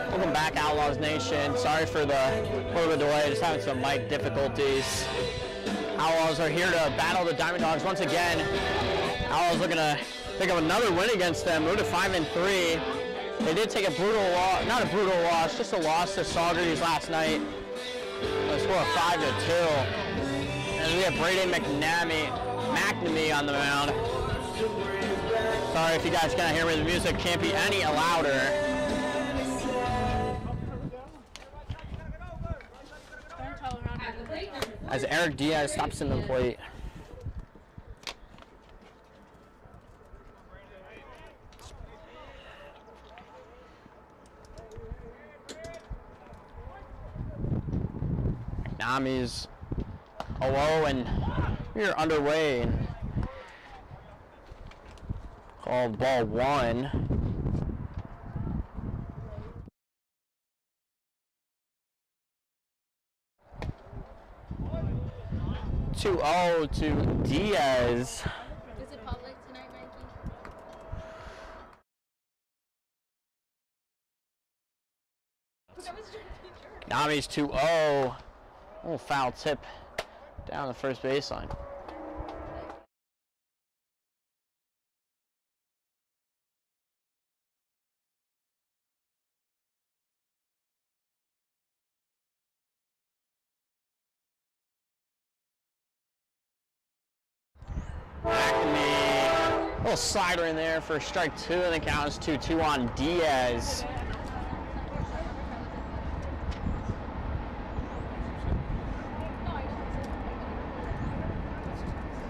Welcome back, Outlaws Nation. Sorry for the little bit delay, just having some mic difficulties. Outlaws are here to battle the Diamond Dogs once again. Outlaws looking to pick up another win against them, move to 5-3. They did take a brutal loss, not a brutal loss, just a loss to Saugerties last night. They score 5-2. And we have Braden McNamee on the mound. Sorry if you guys can't hear me, the music can't be any louder. As Eric Diaz stops in the plate. McNamee's 0-0 and we are underway. Called ball 1. 2-0 to Diaz. Is it public tonight, Mikey? Nami's 2-0. Oh, foul tip down the first baseline. McNamee, little slider in there for strike 2, and the count is 2-2 on Diaz.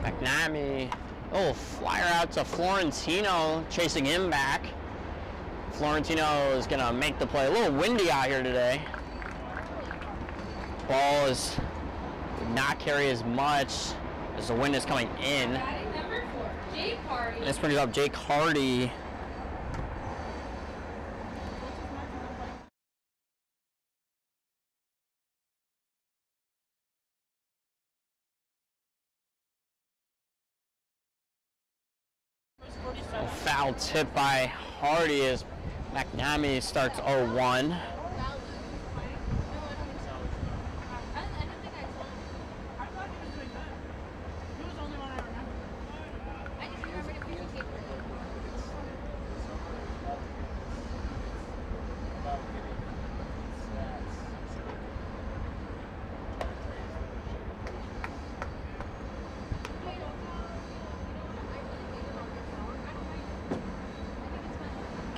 McNamee, little flyer out to Florentino, chasing him back. Florentino is gonna make the play. A little windy out here today. Ball is not carry as much as the wind is coming in. Number 4, Jake Hardy. This brings up Jake Hardy. A foul tip by Hardy as McNamee starts 0-1.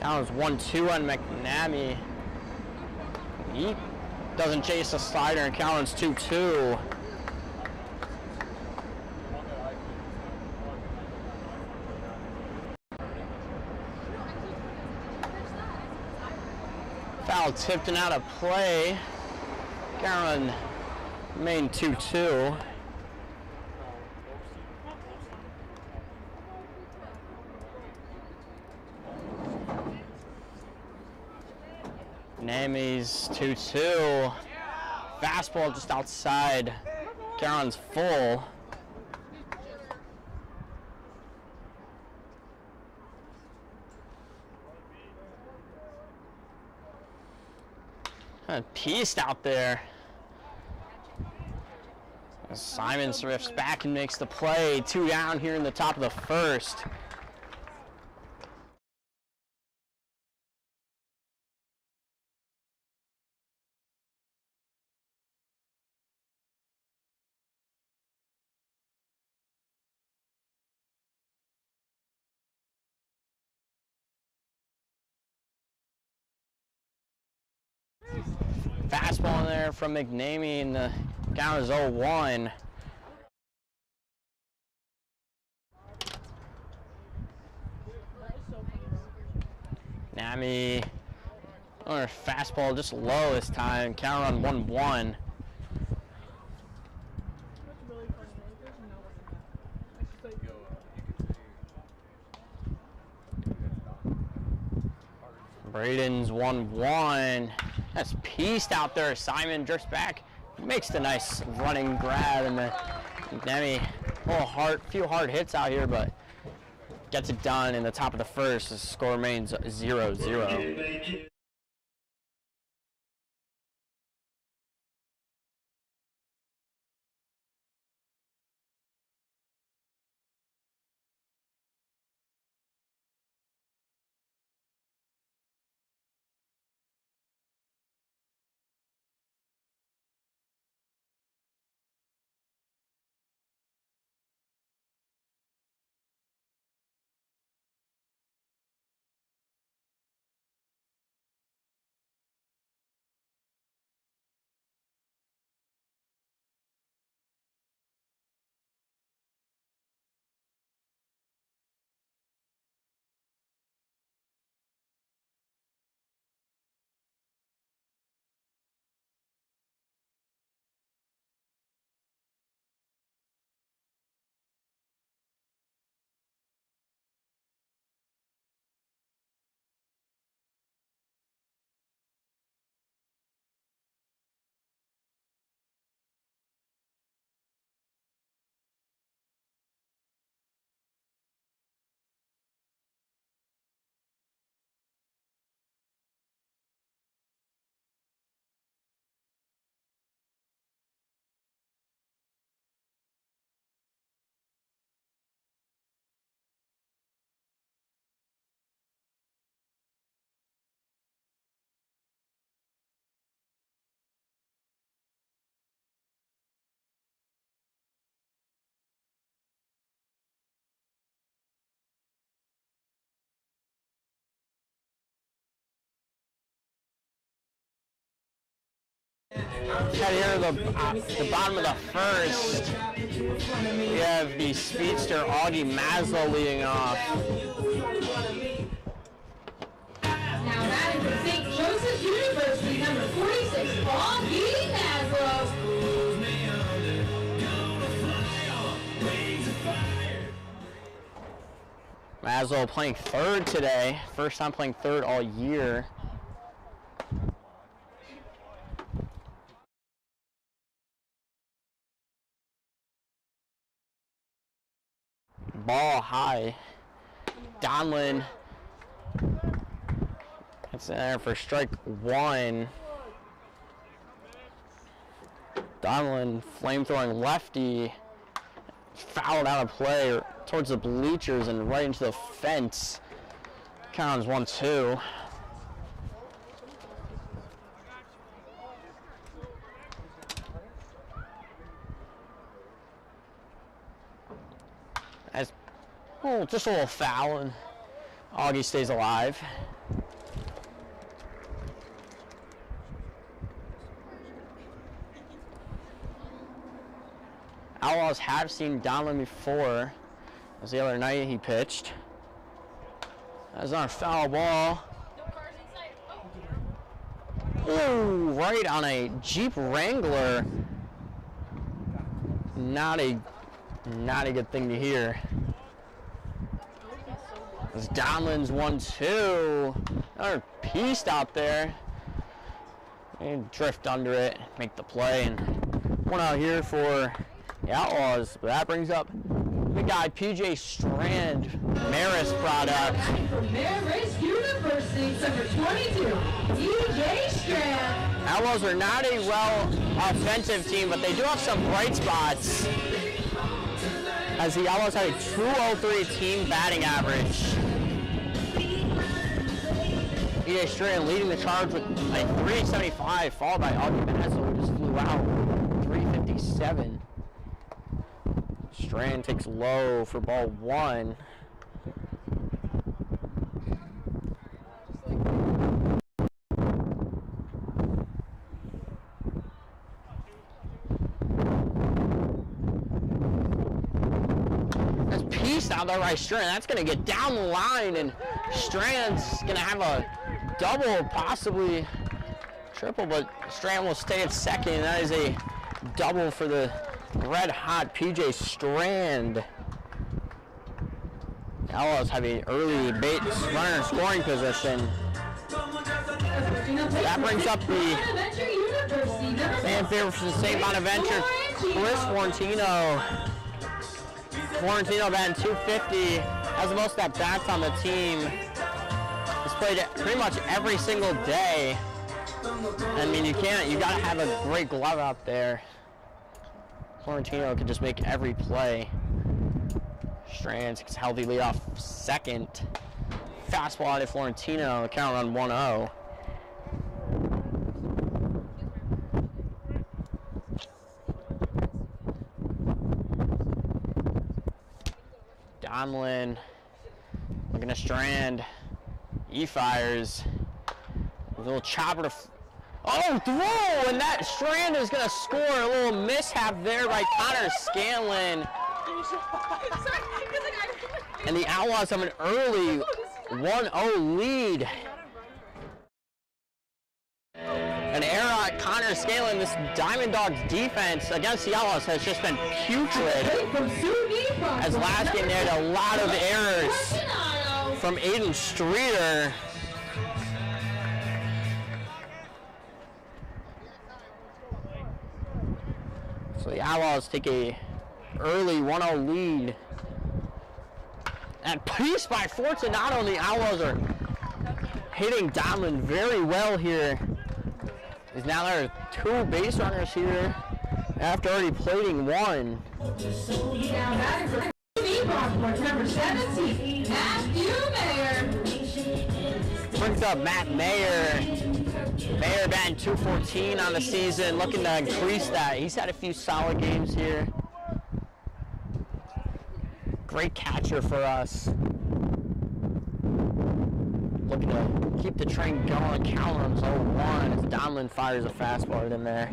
Count is 1-2 on McNamee. He doesn't chase the slider, and count is 2-2. Foul tipped and out of play. Count remain 2-2. Name's 2-2. Fastball just outside. Caron's full. Pieced out there. Simon drifts back and makes the play. 2 down here in the top of the first. Fastball in there from McNamee, and the count is 0-1. McNamee, another fastball just low this time. Count on 1-1. Braden's 1-1. That's pieced out there. Simon drifts back, makes the nice running grab, and the McNamee, few hard hits out here, but gets it done in the top of the first. The score remains 0-0. Head here to the bottom of the first. We have the speedster Augie Maslow leading off. Now batting for St. Joseph's University, number 46, Augie Maslow. Maslow playing third today. First time playing third all year. Ball high. Donlin. It's in there for strike one. Donlin, flamethrowing lefty. Fouled out of play towards the bleachers and right into the fence. Count is 1-2. As just a little foul, and Augie stays alive. Outlaws have seen Donlin before. As the other night he pitched. That's not a foul ball. Ooh, right on a Jeep Wrangler. Not a good thing to hear. As Donlin's 1-2. Another piece out there. And drift under it, make the play, and one out here for the Outlaws. But that brings up big guy PJ Strand, Marist product. From Marist University, number 22, PJ Strand. Outlaws are not a well offensive team, but they do have some bright spots. As the Outlaws had a 203 team batting average. PJ Strand leading the charge with a 375, followed by Augie Maslow, who just flew out 357. Strand takes low for ball one. That's pieced out there by Strand. That's going to get down the line, and Strand's going to have a double, possibly triple, but Strand will stay at second. That is a double for the red-hot PJ Strand. Outlaws have an early base runner scoring position. That brings up the fan favorite for the St. Bonaventure, Chris Florentino. Florentino batting 250, has the most at-bats on the team. He's played it pretty much every single day. I mean, you gotta have a great glove out there. Florentino can just make every play. Strand takes a healthy lead off second. Fastball out of Florentino, count on 1-0. Donlin looking to Strand. He fires. A little chopper to. Oh, throw! And that Strand is going to score. A little mishap there by Connor Scanlon. And the Outlaws have an early 1-0 lead. An error on Connor Scanlon. This Diamond Dogs defense against the Outlaws has just been putrid. As last game they had a lot of errors from Aiden Streeter. So the Outlaws take a early 1-0 lead. And piece by Fortunato, and the Outlaws are hitting Donlin very well here. As now there are two base runners here after already plating one. Number 17, Matthew Mayer. Brings up Matt Mayer. Mayer batting 214 on the season, looking to increase that. He's had a few solid games here. Great catcher for us. Looking to keep the train going. Count runs 0-1 as Donlin fires a fastball in there.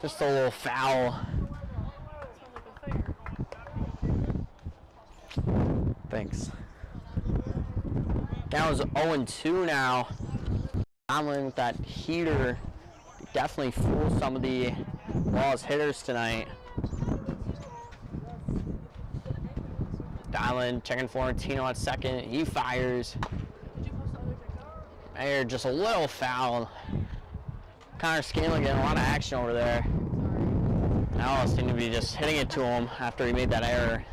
Just a little foul. Thanks. Down 0-2 now. Tomlin with that heater definitely fooled some of the Laws hitters tonight. Dylan checking Florentino at second. He fires. Mayer just a little foul. Connor Scanlon getting a lot of action over there. Outlaws seem to be just hitting it to him after he made that error.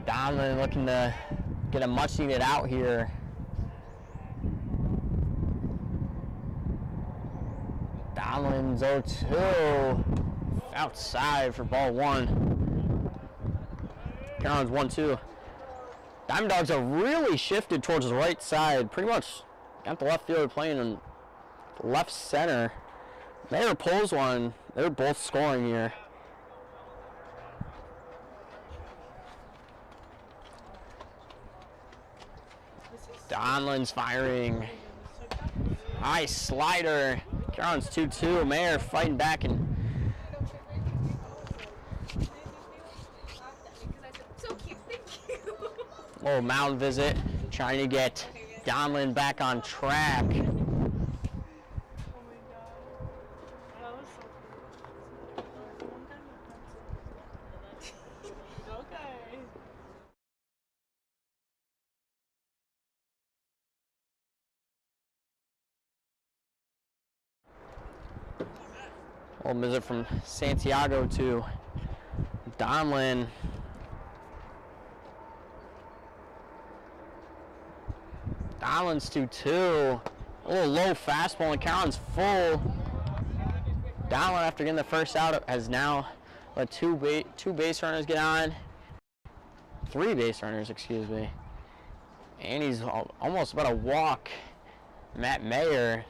Donlin looking to get a much needed out here. Donlin's 0-2. Outside for ball 1. Carolyn's 1-2. Diamond Dogs have really shifted towards the right side. Pretty much got the left fielder playing in left center. Mayer pulls one. They're both scoring here. Donlin's firing. Nice slider. Carolyn's 2-2. Mayer fighting back and little mound visit, trying to get Donlin back on track. Little visit from Santiago to Donlin. Donlin's 2-2. A little low fastball and Carolyn's full. Donlin, after getting the first out, has now let two base runners get on. 3 base runners, excuse me. And he's almost about to walk Matt Mayer.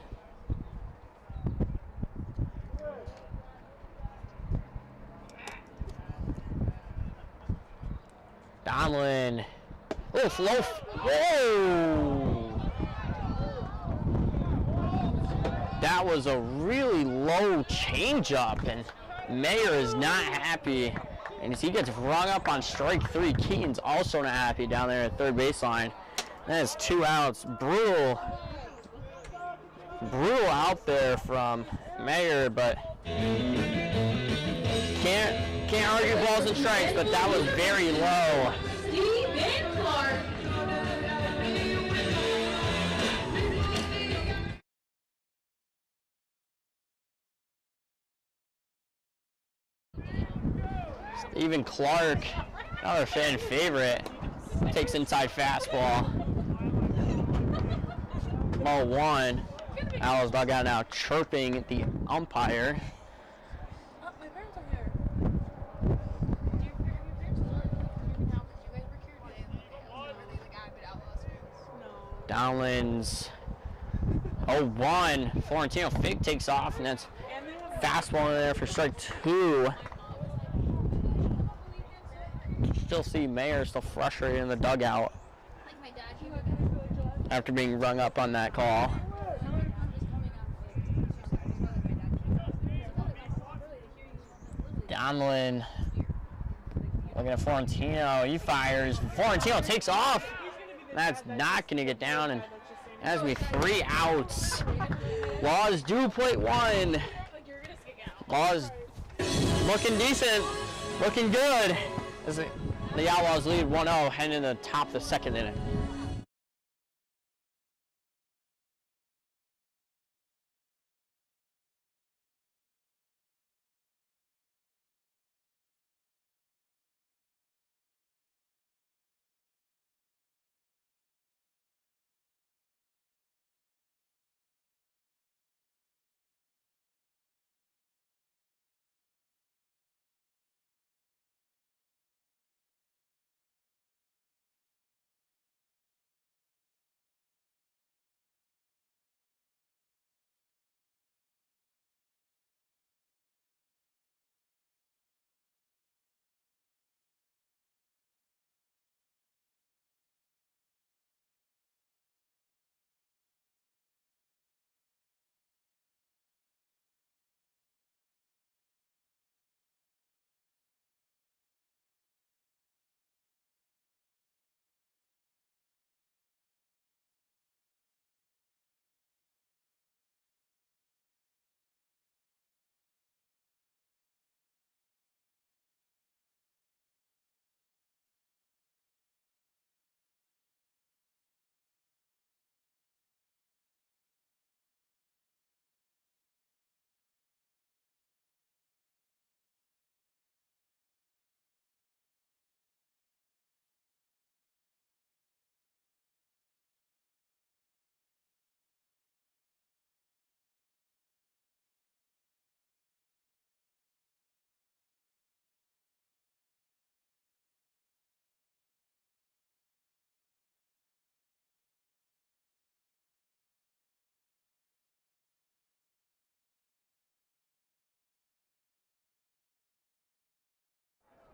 Donlin. Oh, slow. Whoa! That was a really low changeup, and Mayer is not happy. And as he gets rung up on strike 3, Keaton's also not happy down there at third baseline. That is 2 outs. Brutal out there from Mayer, but can't argue balls and strikes, but that was very low. Stephen Clark. Stephen Clark, another fan favorite, takes inside fastball. Ball 1. Owls dugout now chirping the umpire. Downlands 0-1. Florentino fake takes off, and that's fastball in there for strike 2. Still see Mayer still frustrated in the dugout after being rung up on that call. Donlin looking at Florentino. He fires. Florentino takes off. That's not going to get down, and that has me 3 outs. Laws do plate 1. Laws looking decent, looking good. The Outlaws lead 1-0 heading in the top of the 2nd inning.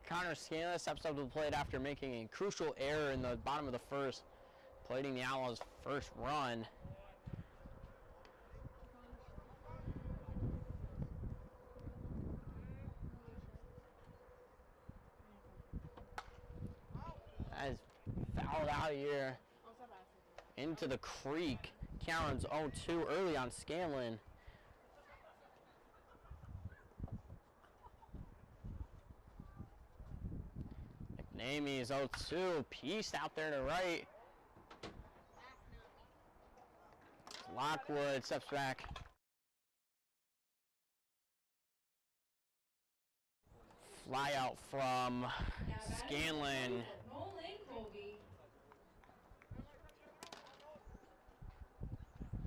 Connor Scanlon steps up to the plate after making a crucial error in the bottom of the first, plating the Outlaws' first run. That is fouled out here into the creek. Cowan's 0-2 early on Scanlon. McNamee is 0-2. Pieced out there to right. Lockwood steps back. Fly out from Scanlon.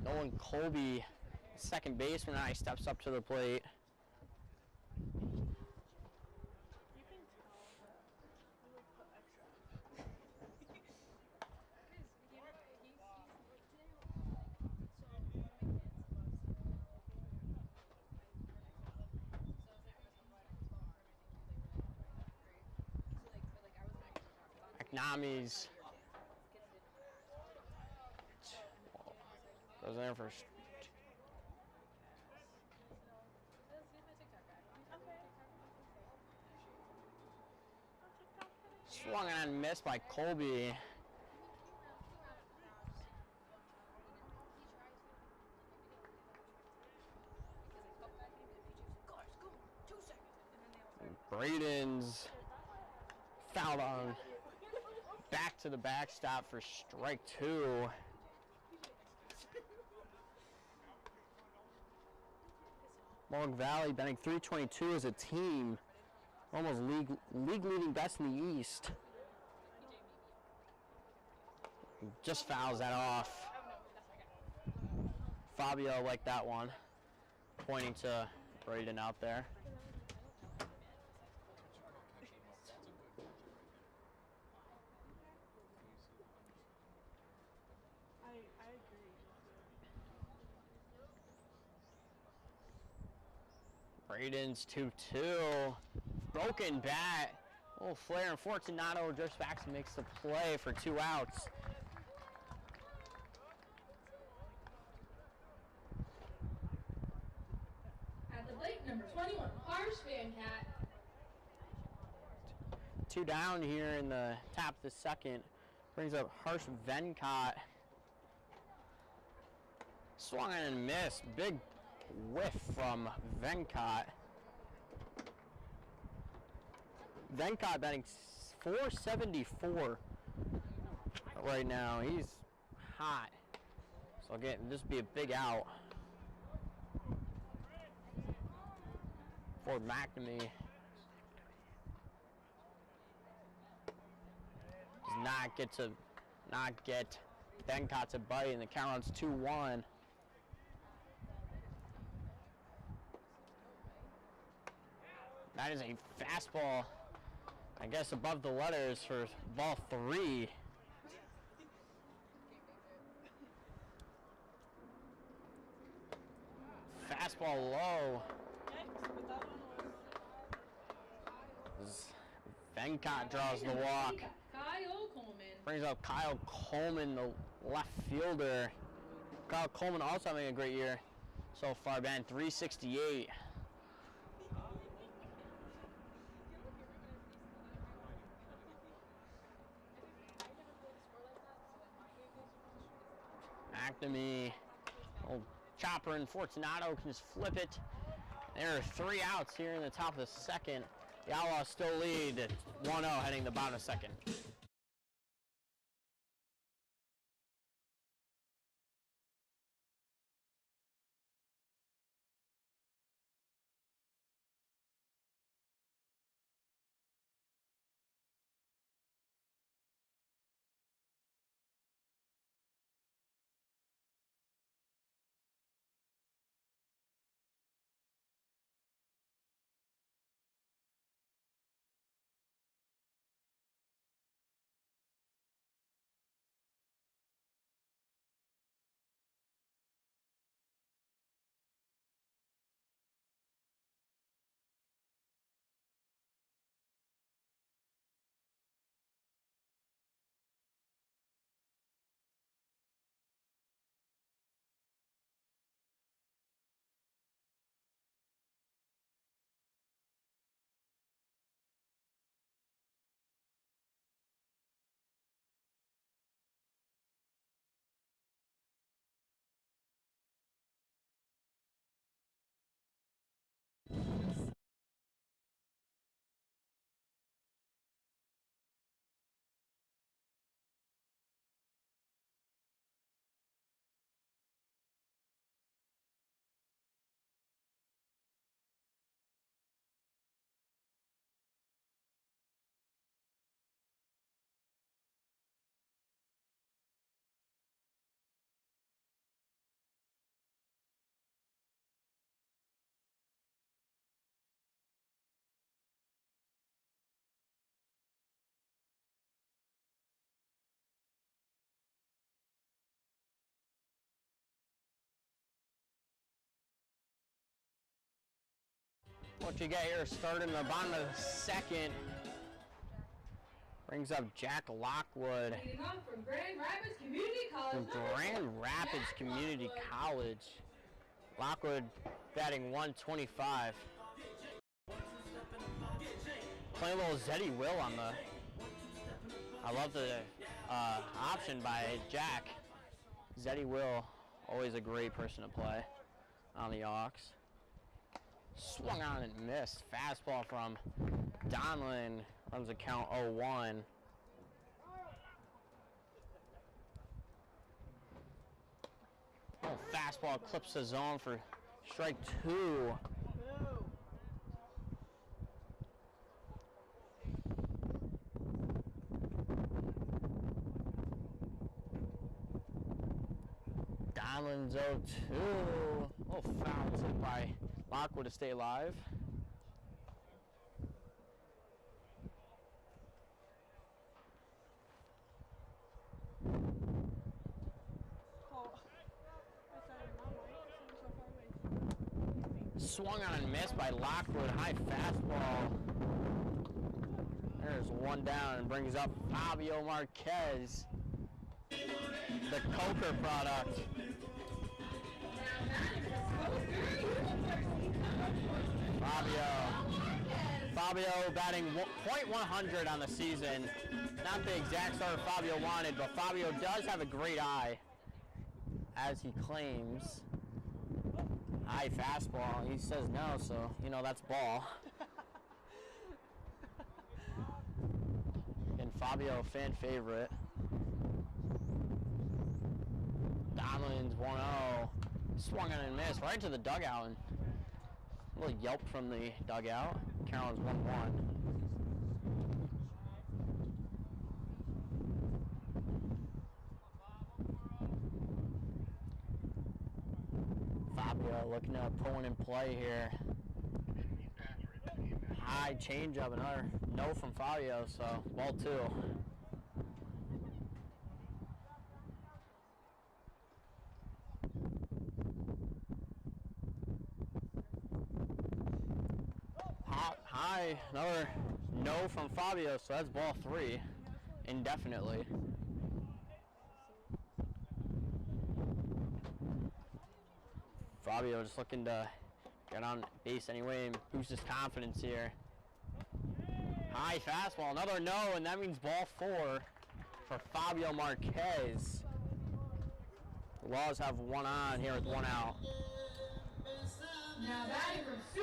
Nolan Colby, second baseman, now he steps up to the plate. McNamee's goes in there for swung and missed by Colby. Braden's fouled on. Back to the backstop for strike 2. Mohawk Valley batting .322 as a team. Almost league leading best in the East. Just fouls that off. Fabio liked that one. Pointing to Braden out there. I agree. Braden's 2-2. Broken bat. Oh, flare and Fortunato drifts back and makes the play for 2 outs. At the plate, number 21, Harsh Vancat. 2 down here in the top of the second. Brings up Harsh Venkat. Swung and missed. Big whiff from Venkat. Venkat batting .474 right now. He's hot. So again, this would be a big out for McNamee. Does not get Venkat to bite, and the count runs 2-1. That is a fastball, I guess, above the letters for ball 3. Fastball low. Venkat draws the walk. Kyle Coleman. Brings up Kyle Coleman, the left fielder. Kyle Coleman also having a great year so far, batting .368. McNamee, old chopper, and Fortunato can just flip it. There are 3 outs here in the top of the second. The Outlaws still lead at 1-0 heading the bottom of the second. What you get here starting the bottom of the second. Brings up Jack Lockwood Leading off from Grand Rapids Community College. from Grand Rapids Community College. Lockwood batting 125. Playing a little Zeddy Will on the. I love the option by Jack. Zeddy Will, always a great person to play on the Hawks. Swung on and missed. Fastball from Donlin. Runs a count 0-1. Fastball clips the zone for strike 2. Donlin's 0-2. Oh, foul tip by Lockwood to stay alive. Swung on and missed by Lockwood. High fastball. There's one down and brings up Fabio Marquez, the Coker product. Fabio batting .100 on the season. Not the exact start Fabio wanted, but Fabio does have a great eye, as he claims. High fastball. He says no, so you know that's ball. And Fabio, fan favorite. Donlin's 1-0. Swung on and missed right to the dugout. And a little yelp from the dugout. Carolyn's 1-1. Fabio looking to pull one in play here. High changeup, another no from Fabio, so ball 2. High, another no from Fabio, so that's ball 3 indefinitely. Fabio just looking to get on base anyway and boost his confidence here. High fastball, another no, and that means ball 4 for Fabio Marquez. The Laws have one on here with one out.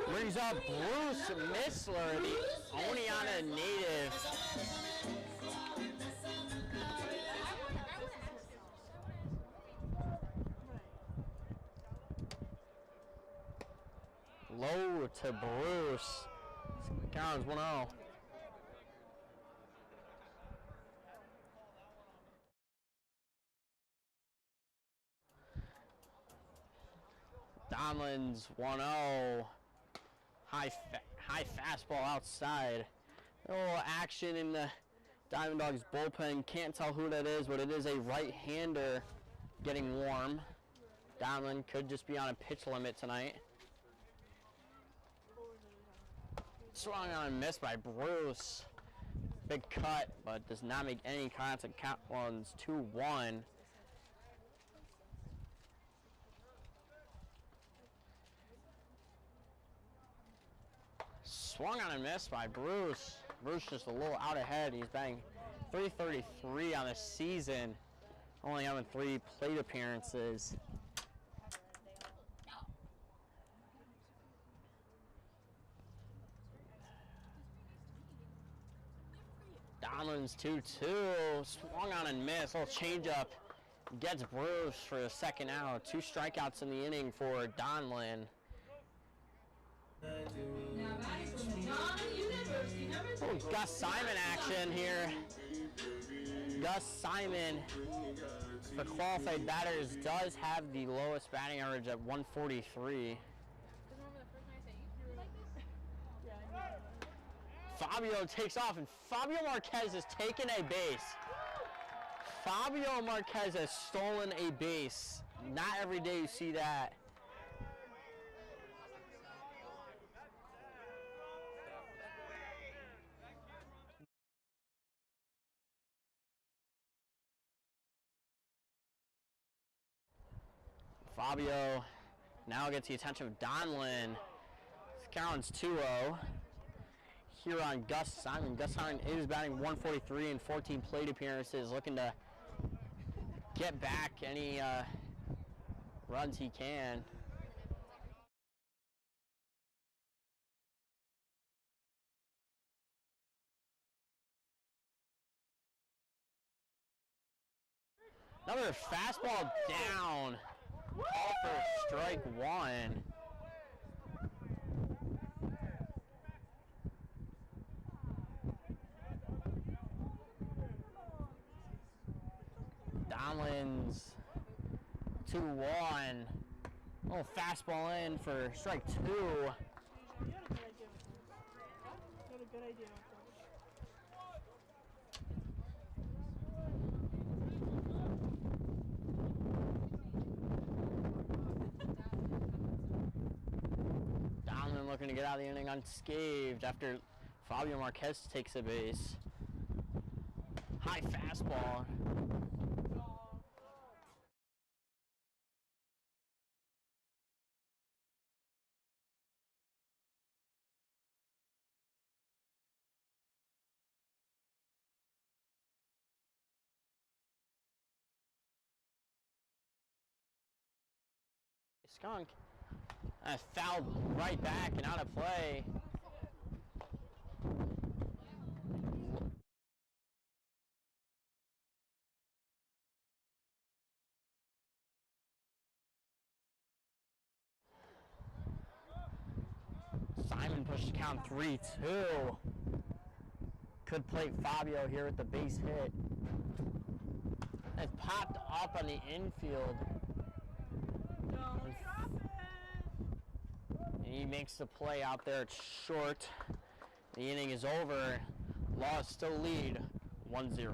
Brings up Bruce Missler, the Oneonta native. Low to Bruce. Counts 1-0. Donlin's 1-0. High fastball outside. A little action in the Diamond Dogs bullpen. Can't tell who that is, but it is a right-hander getting warm. Donlin could just be on a pitch limit tonight. Swung on and missed by Bruce. Big cut, but does not make any contact. Count one's 2-1. Swung on and missed by Bruce. Bruce just a little out ahead. He's batting .333 on the season, only having 3 plate appearances. Donlin's 2-2. Swung on and missed. Little changeup gets Bruce for the second out. 2 strikeouts in the inning for Donlin. Oh, Gus Simon action here. Gus Simon, for qualified batters, does have the lowest batting average at 143. Fabio takes off, and Fabio Marquez has taken a base. Fabio Marquez has stolen a base. Not every day you see that. Fabio now gets the attention of Donlin. Counts 2-0 here on Gus Simon. Gus Simon is batting 143 in 14 plate appearances, looking to get back any runs he can. Another fastball down. Call for strike one. Donlin's 2-1. Little fastball in for strike two. You had a good idea with those. You had a good idea with those. Donlin looking to get out of the inning unscathed after Fabio Marquez takes a base. High fastball. Skunk fouled right back and out of play. Simon pushed the count 3-2. Could plate Fabio here with the base hit. It's popped up on the infield. Don't drop it. And he makes the play out there. It's short. The inning is over. Laws still lead 1-0.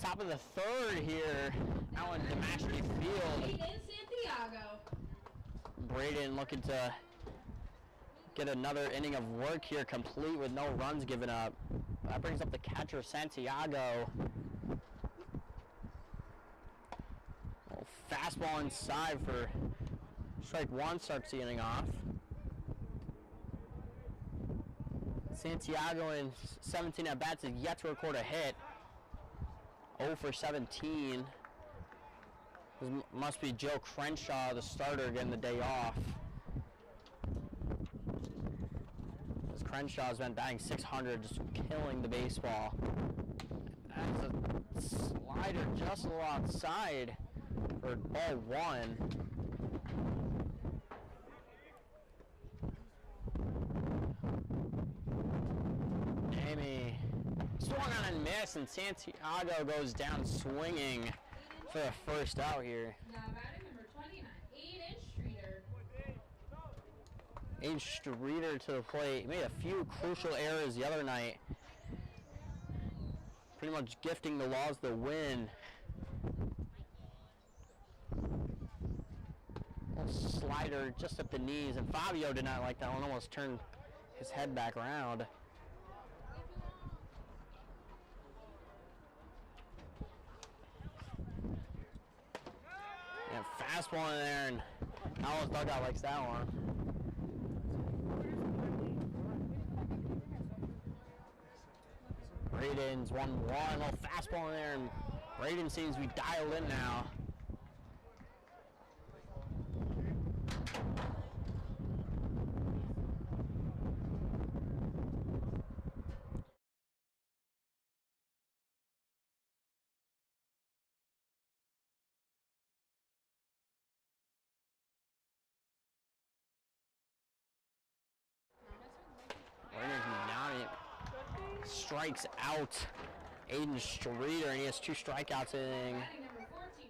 Top of the third here, out in Demashty Field. In Santiago. Braden looking to get another inning of work here, complete with no runs given up. That brings up the catcher, Santiago. Little fastball inside for strike one, starts the inning off. Santiago in 17 at-bats is yet to record a hit. 0 for 17. This must be Joe Crenshaw, the starter, getting the day off. As Crenshaw's been batting .600, just killing the baseball. That's a slider just a little outside for ball one. Jamie swung on and missed, and Santiago goes down swinging for the first out here. Now batting number 29, Aiden Streeter. Aiden Streeter to the plate. He made a few crucial errors the other night. Pretty much gifting the Laws the win. Little slider just at the knees, and Fabio did not like that one. Almost turned his head back around. And fastball in there, and Outlaws dugout likes that one. Braden's 1-1, little fastball in there, and Braden seems to be dialed in now. Strikes out Aiden Streeter, and he has 2 strikeouts in. Batting number 14.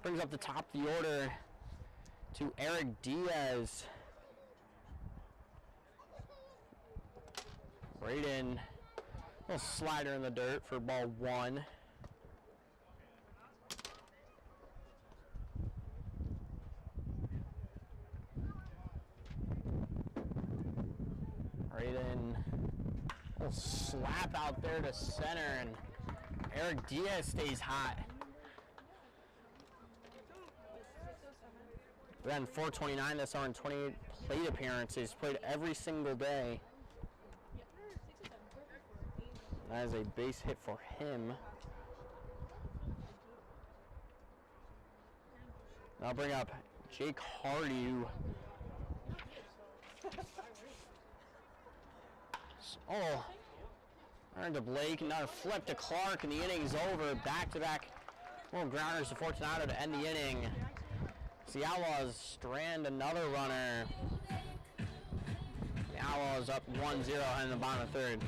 Brings up the top of the order to Eric Diaz. Braden, little slider in the dirt for ball 1. Braden, little slap out there to center, and Eric Diaz stays hot. Then 429 this hour and 28 plate appearances. Played every single day. That is a base hit for him. I'll bring up Jake Hardy, who earned to Blake, another flip to Clark, and the inning's over. Back-to-back little grounders to Fortunato to end the inning. So the Outlaws strand another runner. The Outlaws up 1-0 in the bottom of the 3rd.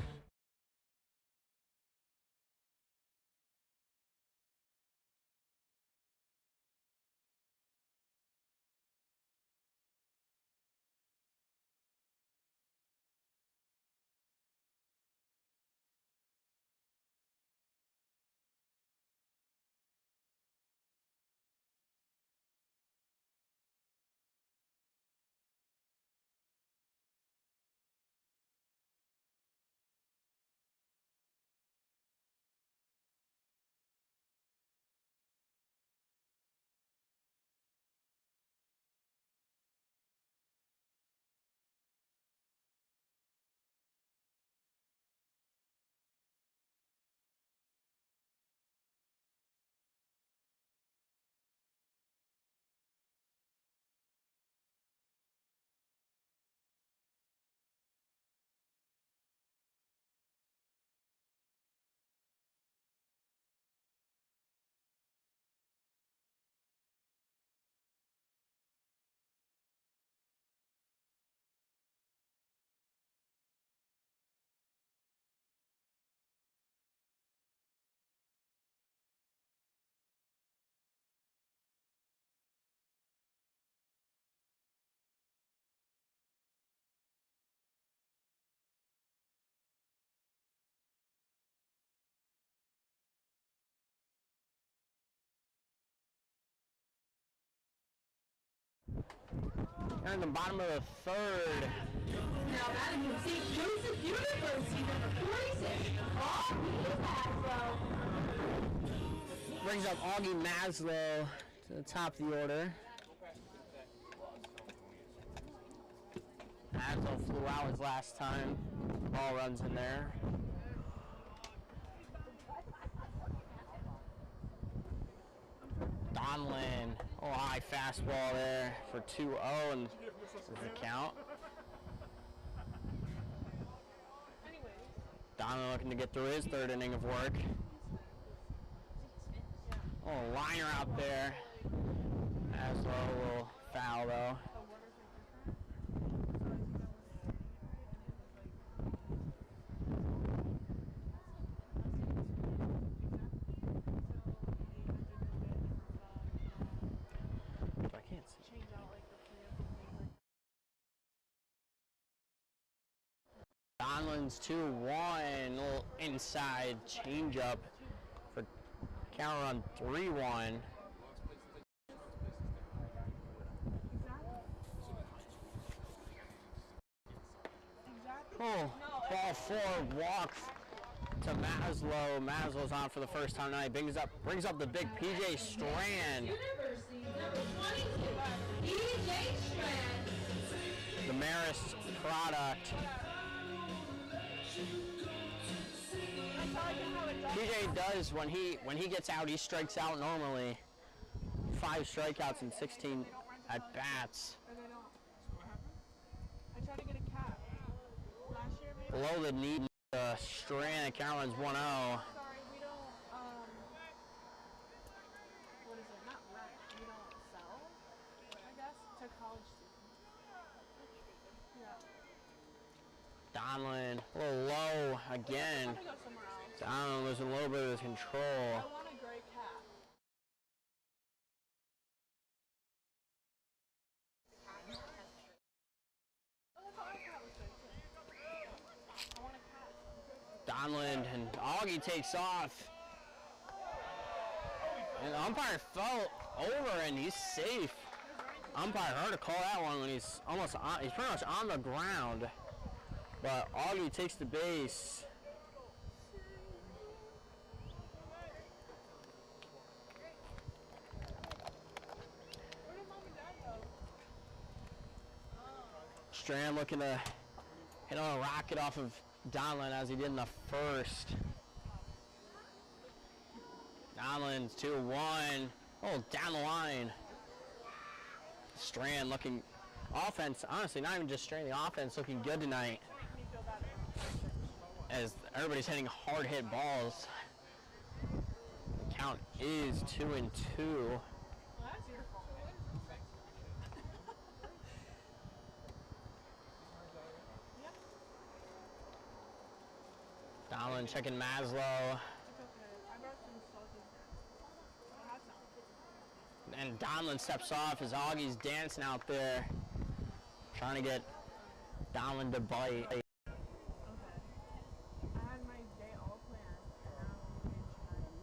Here in the bottom of the 3rd. Now batting from St. Joseph University, number 46, Augie Maslow. Brings up Augie Maslow to the top of the order. Maslow flew out his last time. Ball runs in there. Donlin, high fastball there for 2-0, and this is the count. Donlin looking to get through his 3rd inning of work. Oh, liner out there. Maslow will foul though. I can't see. Donlands 2-1. Little inside changeup for counter on 3-1. Oh, ball 4, walk to Maslow. Maslow's on for the first time tonight. Brings up the big PJ Strand. University number 22, PJ Strand. The Marist product. PJ does when he gets out, he strikes out normally. 5 strikeouts and 16 at bats. I tried to get a cap. Last year maybe? Below the knee, Strand. Caroline's 1-0. Sorry, we don't, what is it? Not rent. We don't sell, I guess, to college students. Yeah. Donlan, a little low again. I'm gonna go somewhere else. Donlan losing a little bit of his control. I want a gray cap. Donlan and Augie takes off. And the umpire fell over and he's safe. Umpire heard to call that one when he's almost on, he's pretty much on the ground. But Augie takes the base. Strand looking to hit on a rocket off of Donlan as he did in the first. Donlan's 2-1. Oh, down the line. Strand looking offense, honestly, not even just Strand, the offense looking good tonight. As everybody's hitting hard hit balls. The count is 2-2. Donlan checking Maslow. And Donlan steps off as Augie's dancing out there, trying to get Donlan to bite. Okay. I had my day all planned, and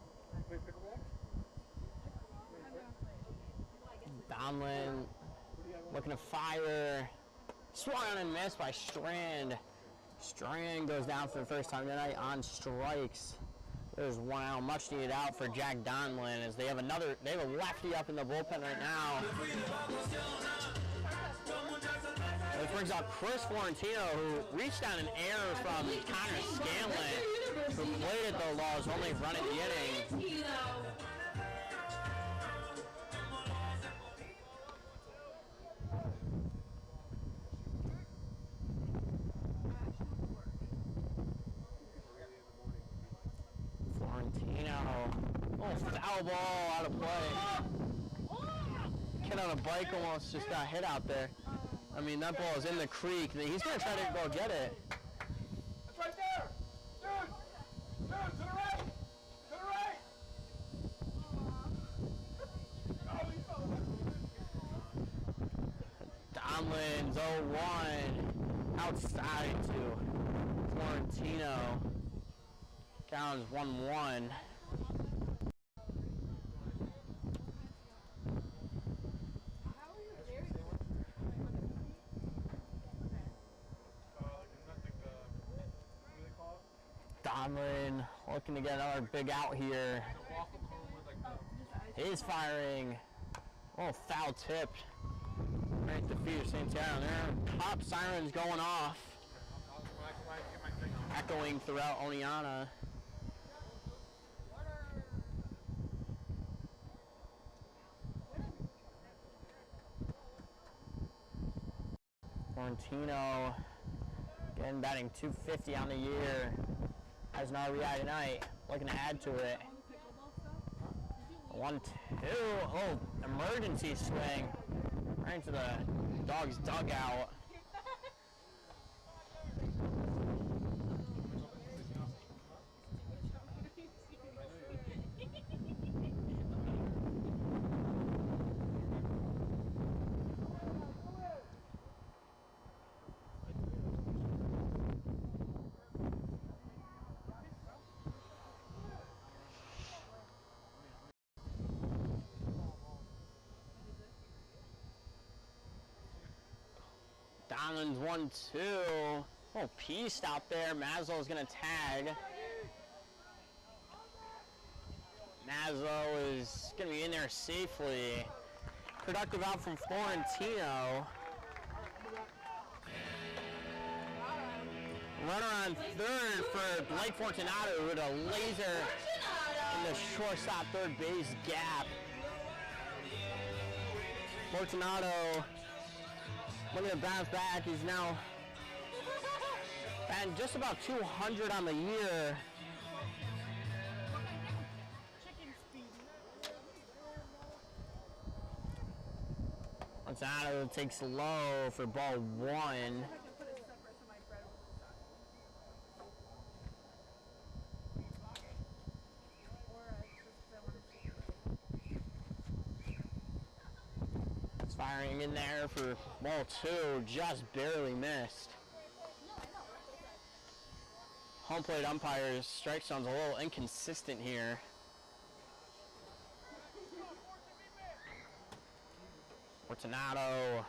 now I'm Donlan looking to fire. Swung on and missed by Strand. Strand goes down for the first time tonight on strikes. There's 1 out, much needed out for Jack Donlan as they have a lefty up in the bullpen right now. This brings out Chris Florentino, who reached down an error from Connor Scanlon, who played at the Outlaws, only run in the inning. Oh, foul ball out of play. Kid on a bike almost just got hit out there. I mean, that ball is in the creek. He's going to try to go get it. It's right there! Dude! Dude, to the right! To the right! Donlan's 0-1. Outside to Florentino. Counts 1-1. Donlan looking to get another big out here. He's firing. Oh, foul tipped. Right at the feet of St. Terra there. Pop sirens going off. Echoing throughout Oneonta. Florentino again batting .250 on the year. Has an RBI tonight, looking to add to it. 1-2. Oh, emergency swing. Right into the Dawgs dugout. Donlands 1-2. Oh, pieced out there. Mazzo's gonna tag. Mazzo is gonna be in there safely. Productive out from Florentino. Runner on third for Blake Fortunato with a laser in the shortstop third base gap. Fortunato looking to bounce back. He's now batting just about 200 on the year. Fortunato takes low for ball 1. Firing in there for ball 2, just barely missed. Home plate umpires, strike zone's a little inconsistent here. Fortunato,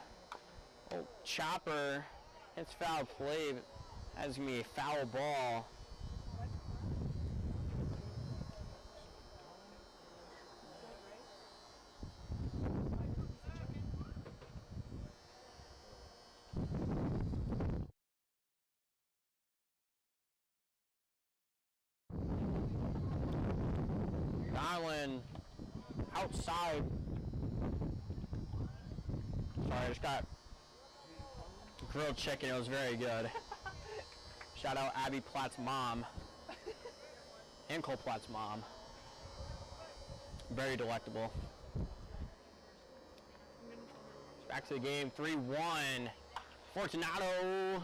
oh, chopper, it's foul play, that's gonna be a foul ball. Donlan outside. Sorry, I just got grilled chicken. It was very good. Shout out Abby Platt's mom and Cole Platt's mom. Very delectable. Back to the game, 3-1. Fortunato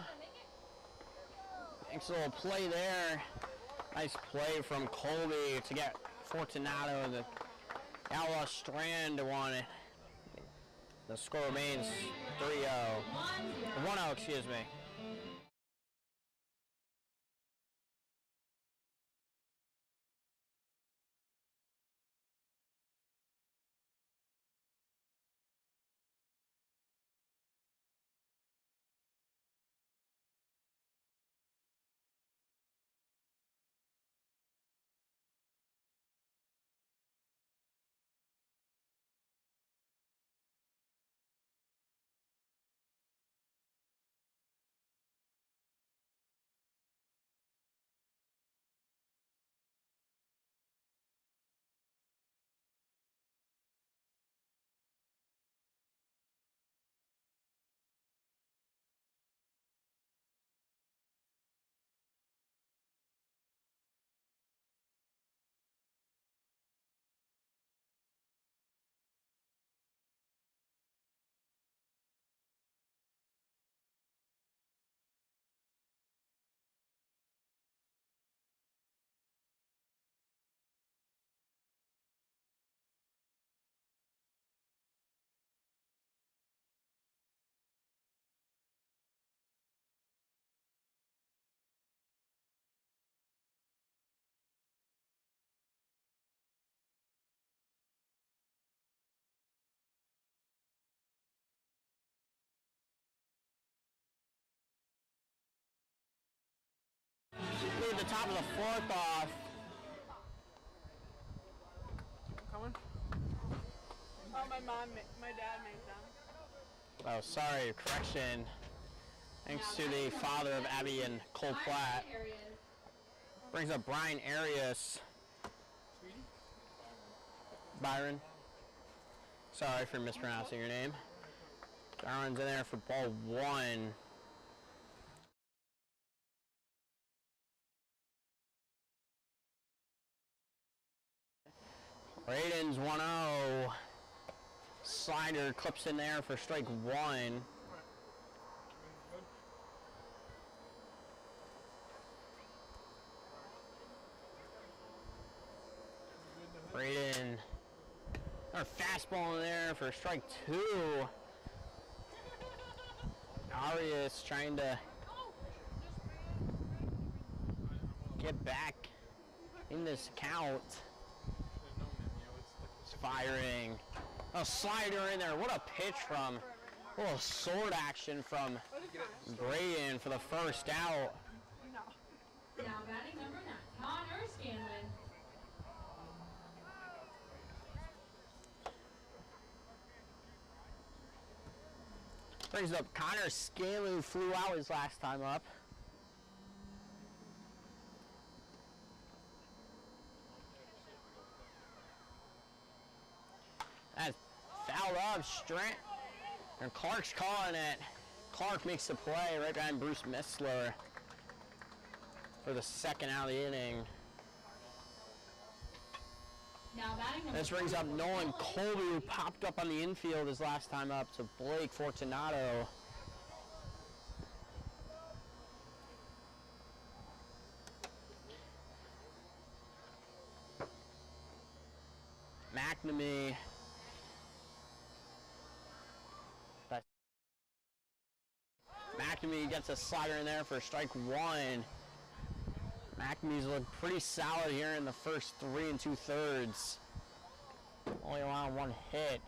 makes a little play there. Nice play from Colby to get Fortunato. The Outlaws strand one. The score remains 3-0. 1-0, excuse me. Leave the top of the fourth off. Coming? Oh, my dad made them. Oh, sorry, correction. Thanks to the father of Abby and Cole Platt. Brings up Brian Arias. Byron. Sorry for mispronouncing your name. Darwin's in there for ball 1. Braden's 1-0. Slider clips in there for strike one. Braden. Our fastball in there for strike two. Arias trying to get back in this count. Firing. A slider in there. What a pitch from, a little sword action from Braden for the first out. Now batting number 9, Connor Scanlon. Brings up Connor Scanlon, who flew out his last time up. That's fouled up, Strand. And Clark's calling it. Clark makes the play right behind Bruce Missler for the second out of the inning. Now batting number This brings up Nolan Colby, who popped up on the infield his last time up, to Blake Fortunato. McNamee. McNamee gets a slider in there for strike one. McNamee's looked pretty solid here in the first 3 2/3. Only allowing one hit.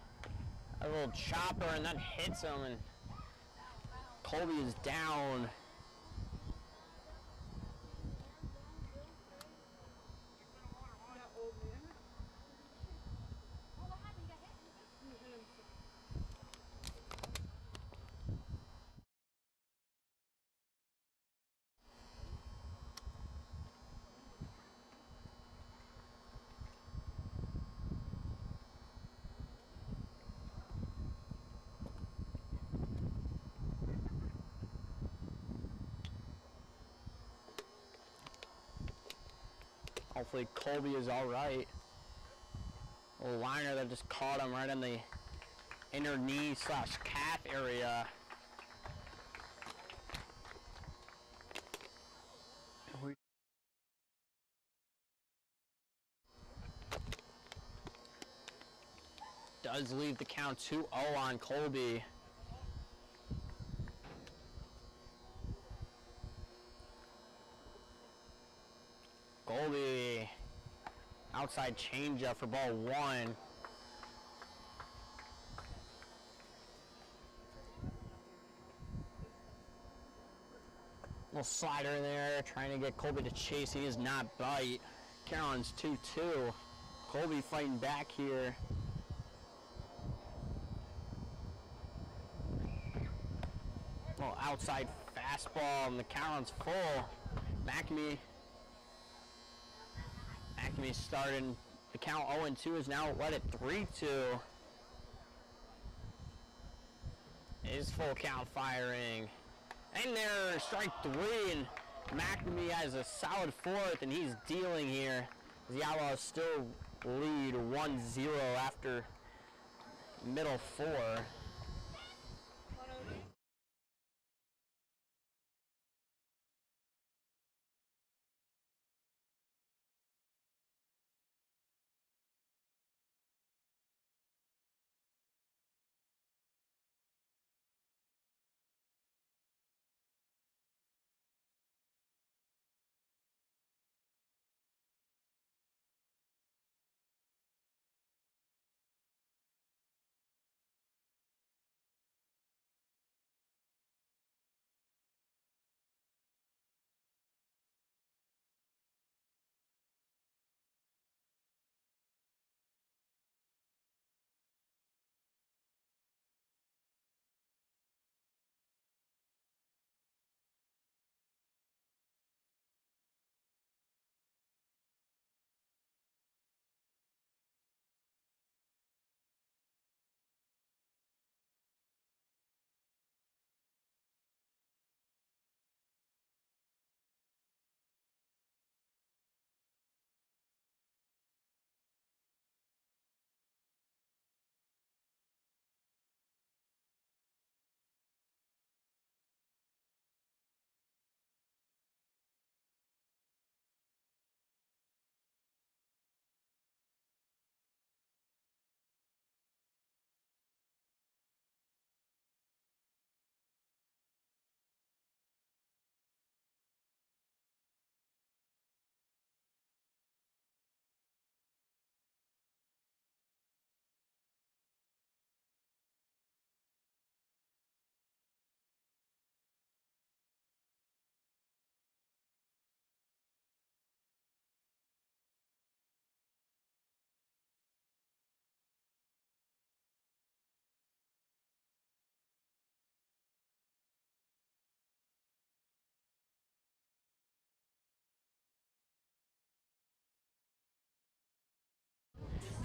A little chopper and that hits him, and Colby is down. Hopefully Colby is all right. A liner that just caught him right in the inner knee / calf area. Does leave the count 2-0 on Colby. Colby, outside changeup for ball one. Little slider in there, trying to get Colby to chase. He is not bite. Carolyn's 2-2. Colby fighting back here. Little outside fastball, and the Carolyn's full. McNamee starting the count 0-2, is now led at 3-2. Is full count firing. And there, strike three, and McNamee has a solid fourth, and he's dealing here. The Outlaws still lead 1-0 after middle 4.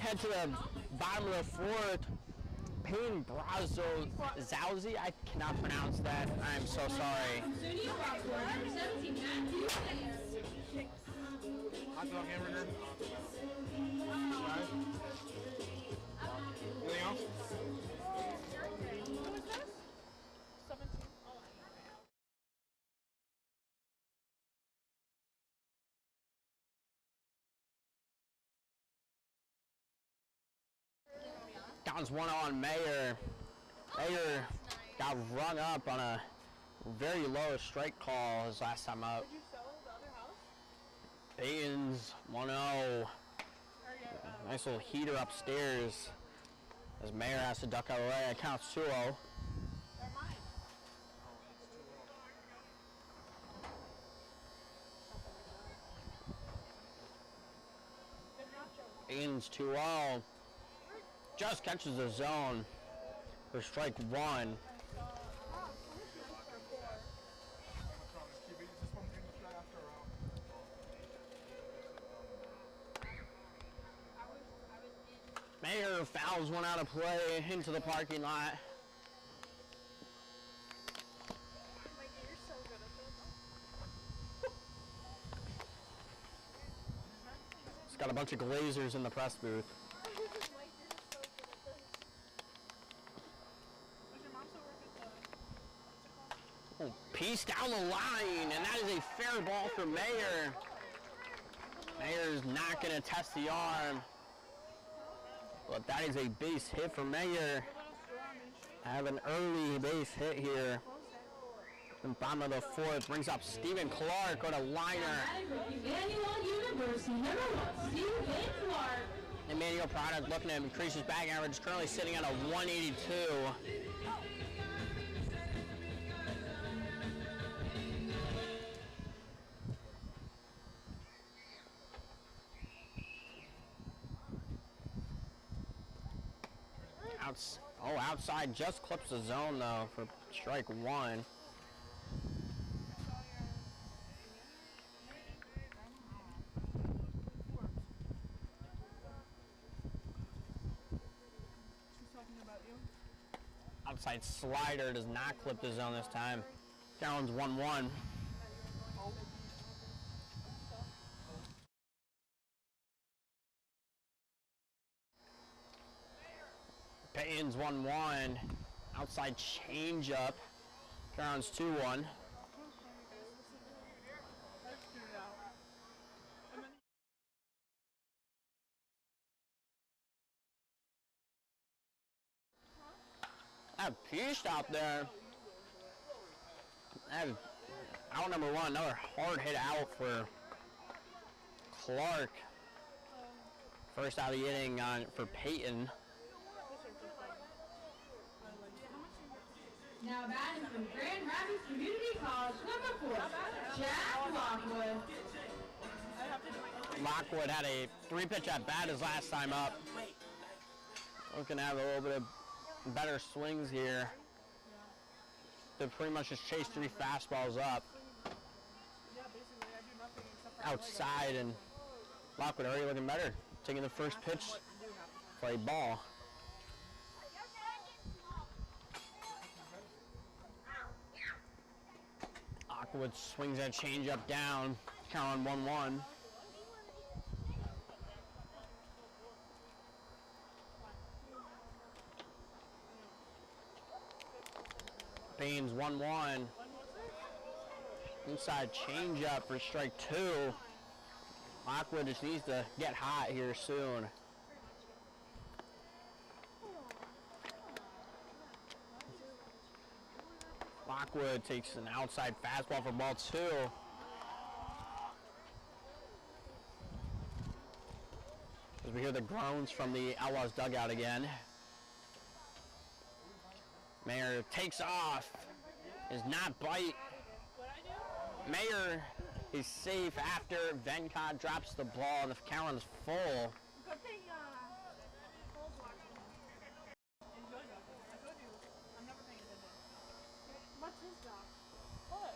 head to the bottom of the fourth. Payne Brazo Zauzi, I cannot pronounce that. I'm so sorry. Hot dog hamburger. Anything else? What was this? 17. Oh, Downs 1-0 on Mayer. Mayer got run up on a very low strike call his last time up. did you sell the other house? Payton's 1-0. Or Nice little heater upstairs as Mayer has to duck out of the way. It counts 2-0. they're mine. Payton's 2-0. Just catches the zone for strike one. Mayer fouls one out of play into the parking lot. Like, you're so good at this. It's got a bunch of glazers in the press booth. Like, you're just so good at this. Does your mom still work at the, what's it called? Oh, piece down the line, and that is a fair ball for Mayer. Mayer's not going to test the arm, but that is a base hit for Mayer. Have an early base hit here. In bottom of the fourth, brings up Stephen Clark on a liner. Emmanuel University, number 1, Stephen Clark. Emmanuel Product looking to increase his batting average, currently sitting at a 182. Outside just clips the zone though for strike one. She's talking about you. Outside slider does not clip the zone this time. Down's 1-1. Payton's 1-1. Outside changeup. Down's 2-1. Let's figure it out. And then That piece out there. That out number one. Another hard hit out for Clark. First out of the inning for Payton. Now batting from Grand Rapids Community College, number 4, Jack Lockwood. Lockwood had a 3-pitch at bat his last time up. Looking to have a little bit of better swings here. They pretty much just chase 3 fastballs up. Outside, and Lockwood already looking better. Taking the first pitch, play ball. Lockwood swings that changeup down. Count on 1-1. Payne's 1-1. Inside changeup for strike 2. Lockwood just needs to get hot here soon. Lockwood takes an outside fastball for ball 2. As we hear the groans from the Outlaws dugout again. Mayer takes off, does not bite. Mayer is safe after Vencott drops the ball and the count is full. Good thing, Cole's watching. Enjoy that. I told you, I'm never paying attention. What's his job? What?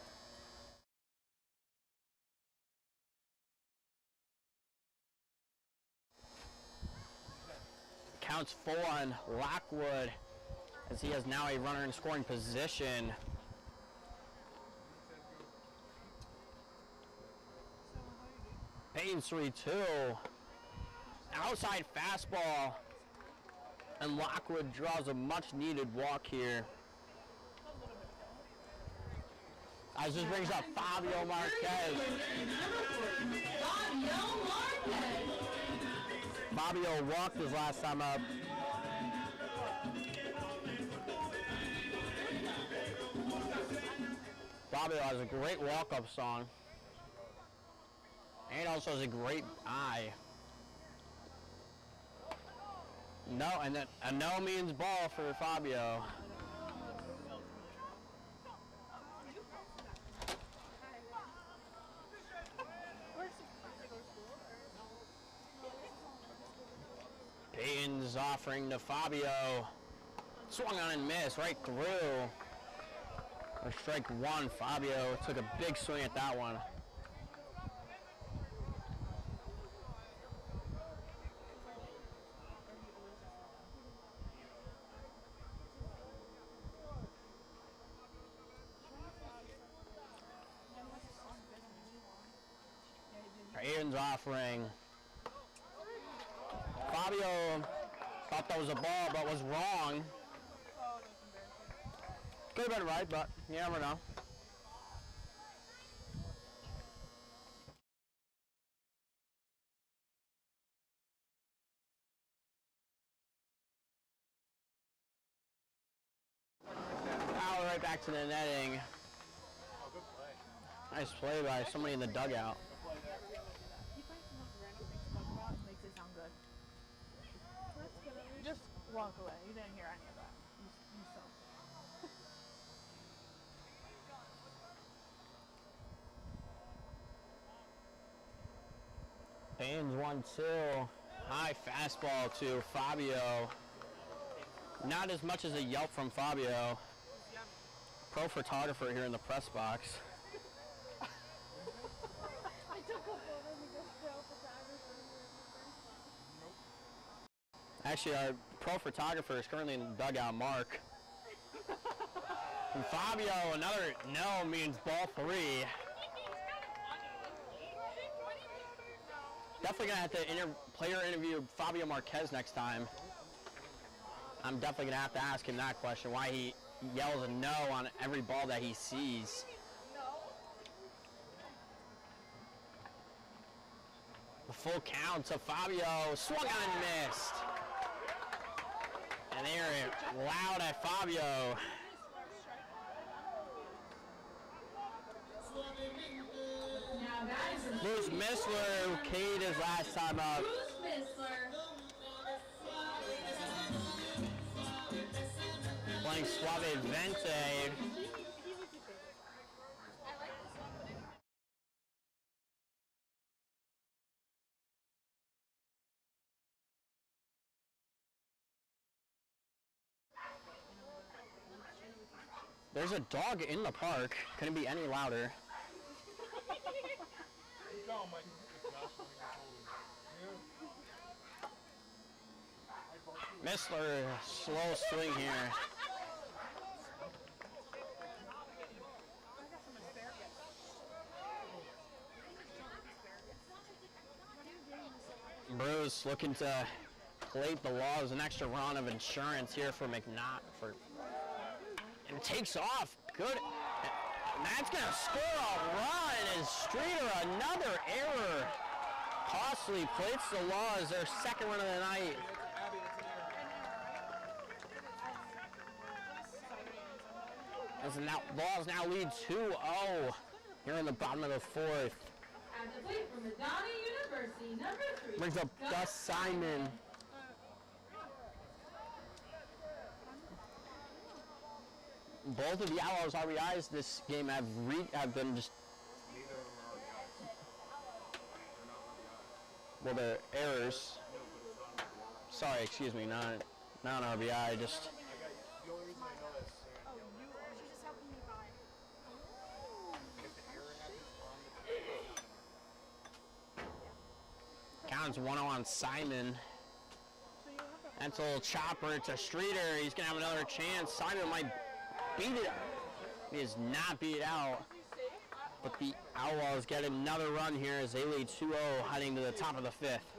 counts full on Lockwood as he has now a runner in scoring position. Payton 3-2. Outside fastball. And Lockwood draws a much needed walk here. As this brings up Fabio Marquez. Fabio walked his last time up. Fabio has a great walk-up song. And also has a great eye. No, and then a no means ball for Fabio. Payton's offering to Fabio. Swung on and missed right through. For strike one, Fabio took a big swing at that one. Payton's offering. Fabio thought that was a ball, but was wrong. Could have been right, but you never know. Now right back to the netting. Nice play by somebody in the dugout. He finds the most random things to talk about and makes it sound good. That's good. Just walk away. You didn't hear any of that. You suck. Payton's 1-2. High fastball to Fabio. Not as much as a yelp from Fabio. Pro photographer here in the press box. Actually, our pro photographer is currently in the dugout, Mark. And Fabio, another no means ball 3. Definitely gonna have to player interview Fabio Marquez next time. I'm definitely gonna have to ask him that question, why he yells a no on every ball that he sees. The full count to Fabio, swung on and missed. And they're loud at Fabio. Bruce Missler, who K'd his last time up. Playing Suave Vente. There's a dog in the park. Couldn't be any louder. Missler, slow swing here. Bruce looking to plate the laws, an extra round of insurance here for McNaught. And it takes off. Good. And that's going to score a run. And Streeter, another error. Costly plates the laws, their second run of the night. As the Laws now lead 2-0 here in the bottom of the fourth. At the plate from Madonna University, number 3. Brings up Gus Simon. Both of the Outlaws RBIs this game have been just, well, they're errors. Sorry, excuse me, not an RBI, just. Counts 1-0 on Simon. That's a little chopper. It's a streeter. He's going to have another chance. Simon might beat it. He does not beat it out. But the Outlaws get another run here as they lead 2-0 heading to the top of the fifth.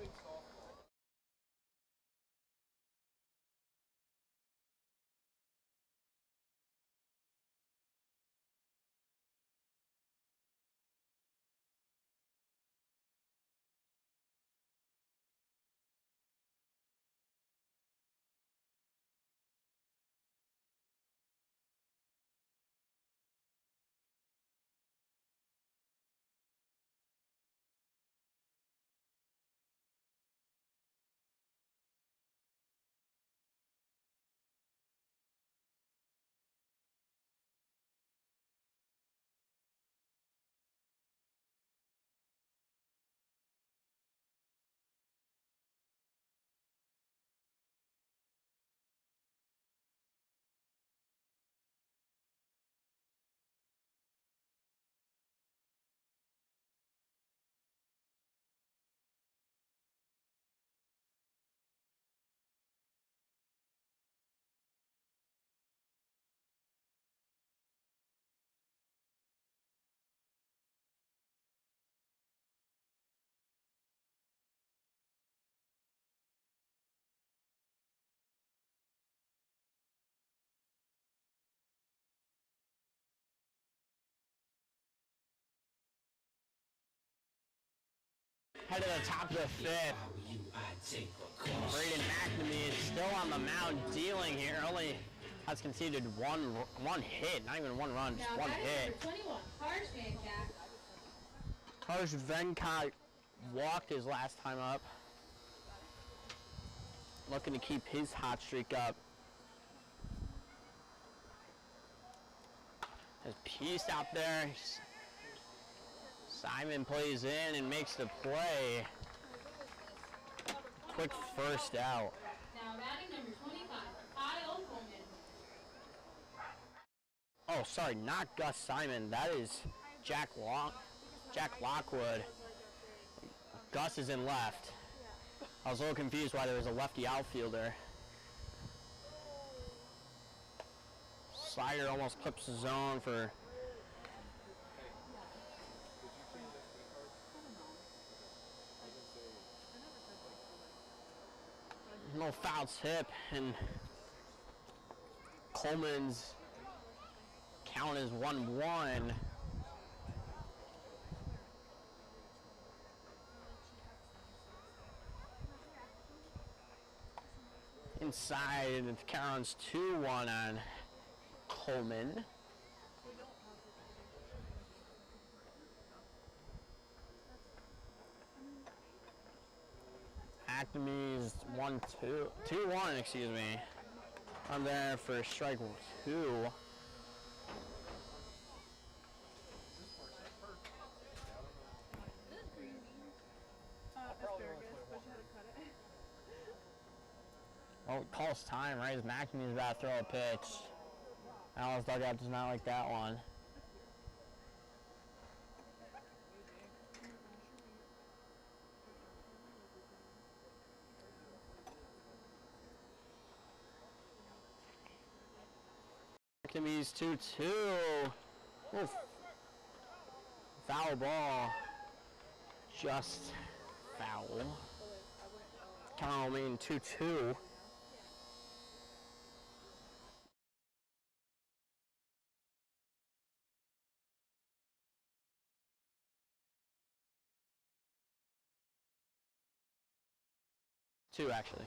Head to the top of the fifth. Braden McNamee is still on the mound dealing here. Only has conceded one hit, not even one run, just one hit. 21, Harsh Venkat. Harsh Venkat walked his last time up. Looking to keep his hot streak up. There's Peace out there. Simon plays in and makes the play. Quick first out. Now batting number 25, Kyle Coleman. Oh, sorry, not Gus Simon. That is Jack Lockwood. Gus is in left. I was a little confused why there was a lefty outfielder. Slider almost clips the zone for no foul tip, and Coleman's count is 1-1. Inside, the count's 2-1 on Coleman. McNamee's 2-1, excuse me. I'm there for strike 2. Asparagus, but you had to cut it. Oh, it calls time, right? As McNamee's about to throw a pitch. Alice dugout does not like that one. McNamee's 2-2. Oof. Foul ball. Just foul. Count mean 2-2. Two, actually.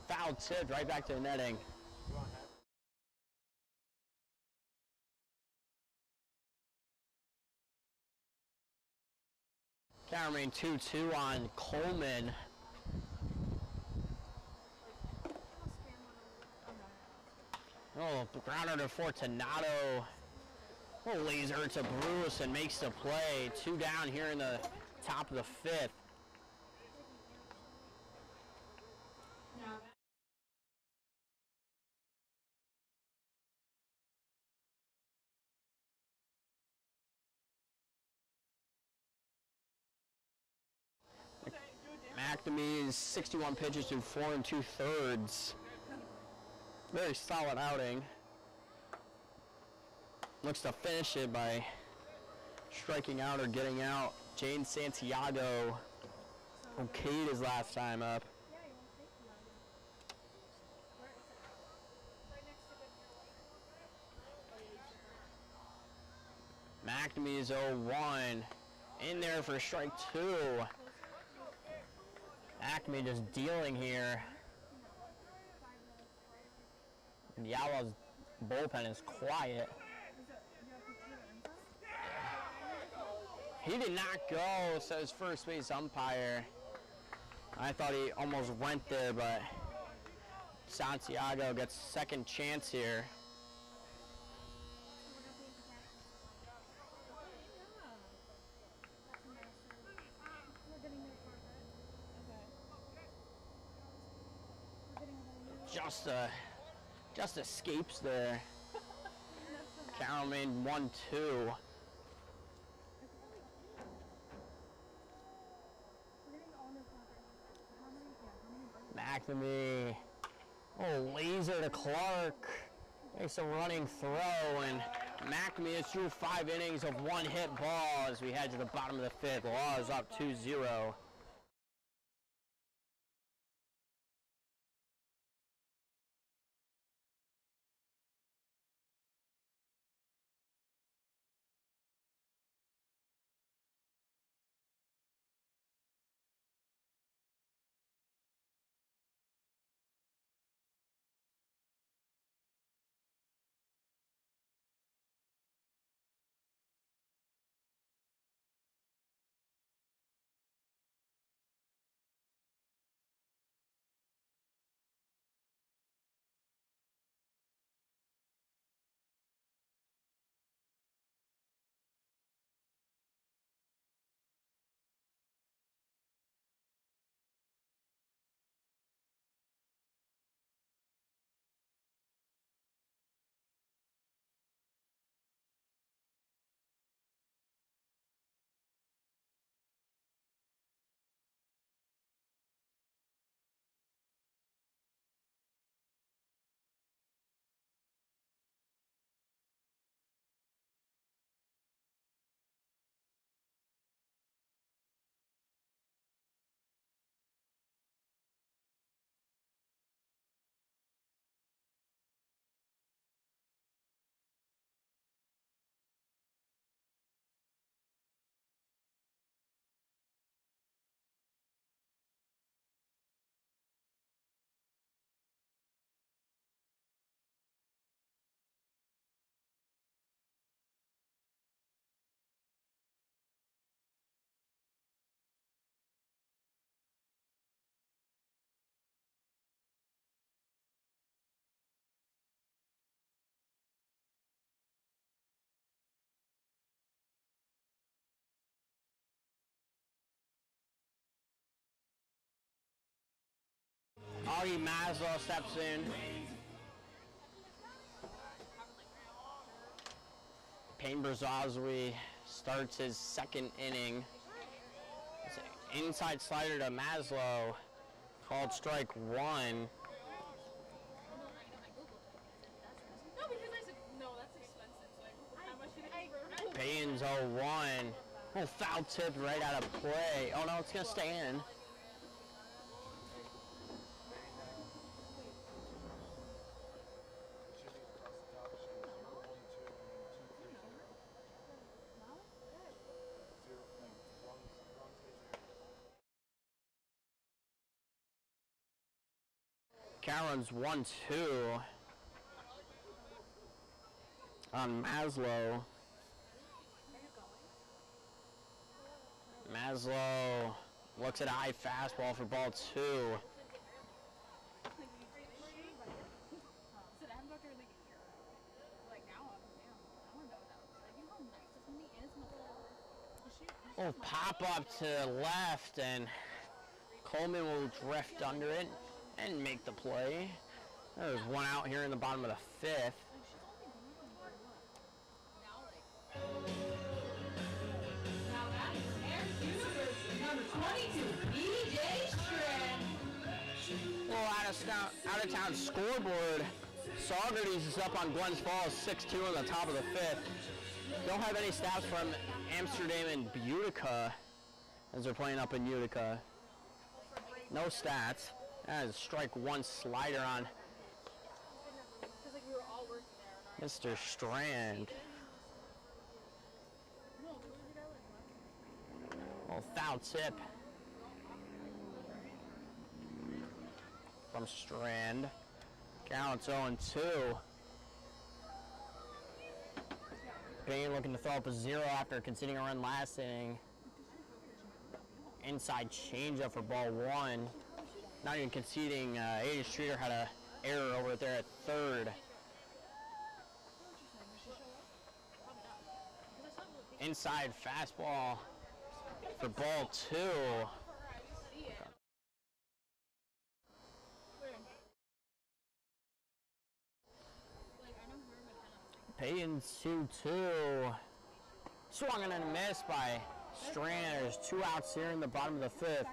Foul tipped right back to the netting. Count remain 2-2 on Coleman. Oh, grounder to Fortunato. Oh, laser to Bruce and makes the play. 2 down here in the top of the 5th. Now McNamee's 61 pitches to 4 2/3. Very solid outing. Looks to finish it by striking out or getting out. Jane Santiago okayed his last time up. Yeah, you won't take the audio. Where is it? Right next to the near light. McNamee's 0-1. In there for strike 2. McNamee just dealing here. The Outlaws bullpen is quiet. He did not go, says first base umpire. I thought he almost went there, but Santiago gets second chance here. Just escapes there. Carroll made 1-2. McNamee, laser to Clark. Makes a running throw, and McNamee is through 5 innings of 1 hit ball as we head to the bottom of the 5th. Laws up 2-0. Augie Maslow steps in. Payne Brzozowski starts his 2nd inning. It's an inside slider to Maslow, called strike 1. No, because I said, no, that's expensive. So how much did it for? Payne's 0-1. Foul tip right out of play. Oh no, it's gonna stay in. Cameron's 1-2 on Maslow. Maslow looks at a high fastball for ball 2. Pop up to the left, and Coleman will drift under it and make the play. There's one out here in the bottom of the 5th. Now that is Air University, number 22, BJ Strick. out of town scoreboard. Saugerties is up on Glens Falls 6-2 on the top of the 5th. Don't have any stats from Amsterdam and Utica as they're playing up in Utica. No stats. That is strike one slider on Mr. Strand. Well, foul tip from Strand. Counts 0-2. Payne looking to throw up a 0 after conceding a run last inning. Inside changeup for ball 1. Not even conceding. Aiden Streeter had an error over there at third. Inside fastball for ball 2. Payton 2-2. Swung and a miss by Strand. There's 2 outs here in the bottom of the 5th.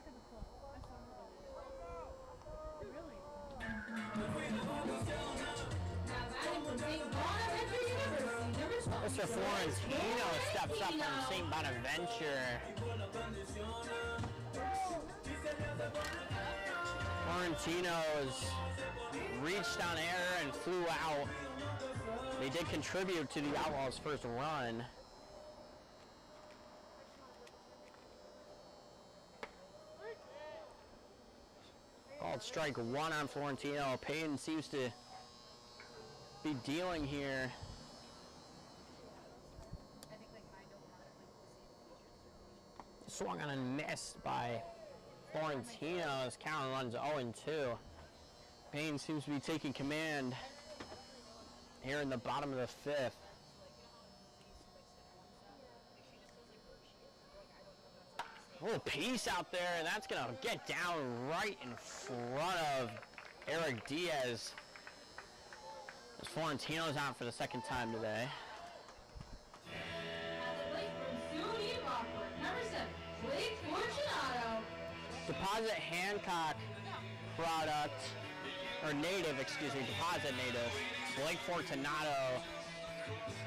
Mr. Florentino steps up from St. Bonaventure. Florentino's reached on air and flew out. They did contribute to the Outlaws' first run. Called strike 1 on Florentino. Payton seems to be dealing here. Swung on and missed by Florentino as count runs 0-2. Payton seems to be taking command here in the bottom of the 5th. A little piece out there, and that's going to get down right in front of Eric Diaz. As Florentino's out for the second time today. Deposit Hancock product, or native, excuse me, deposit native. Blake Fortunato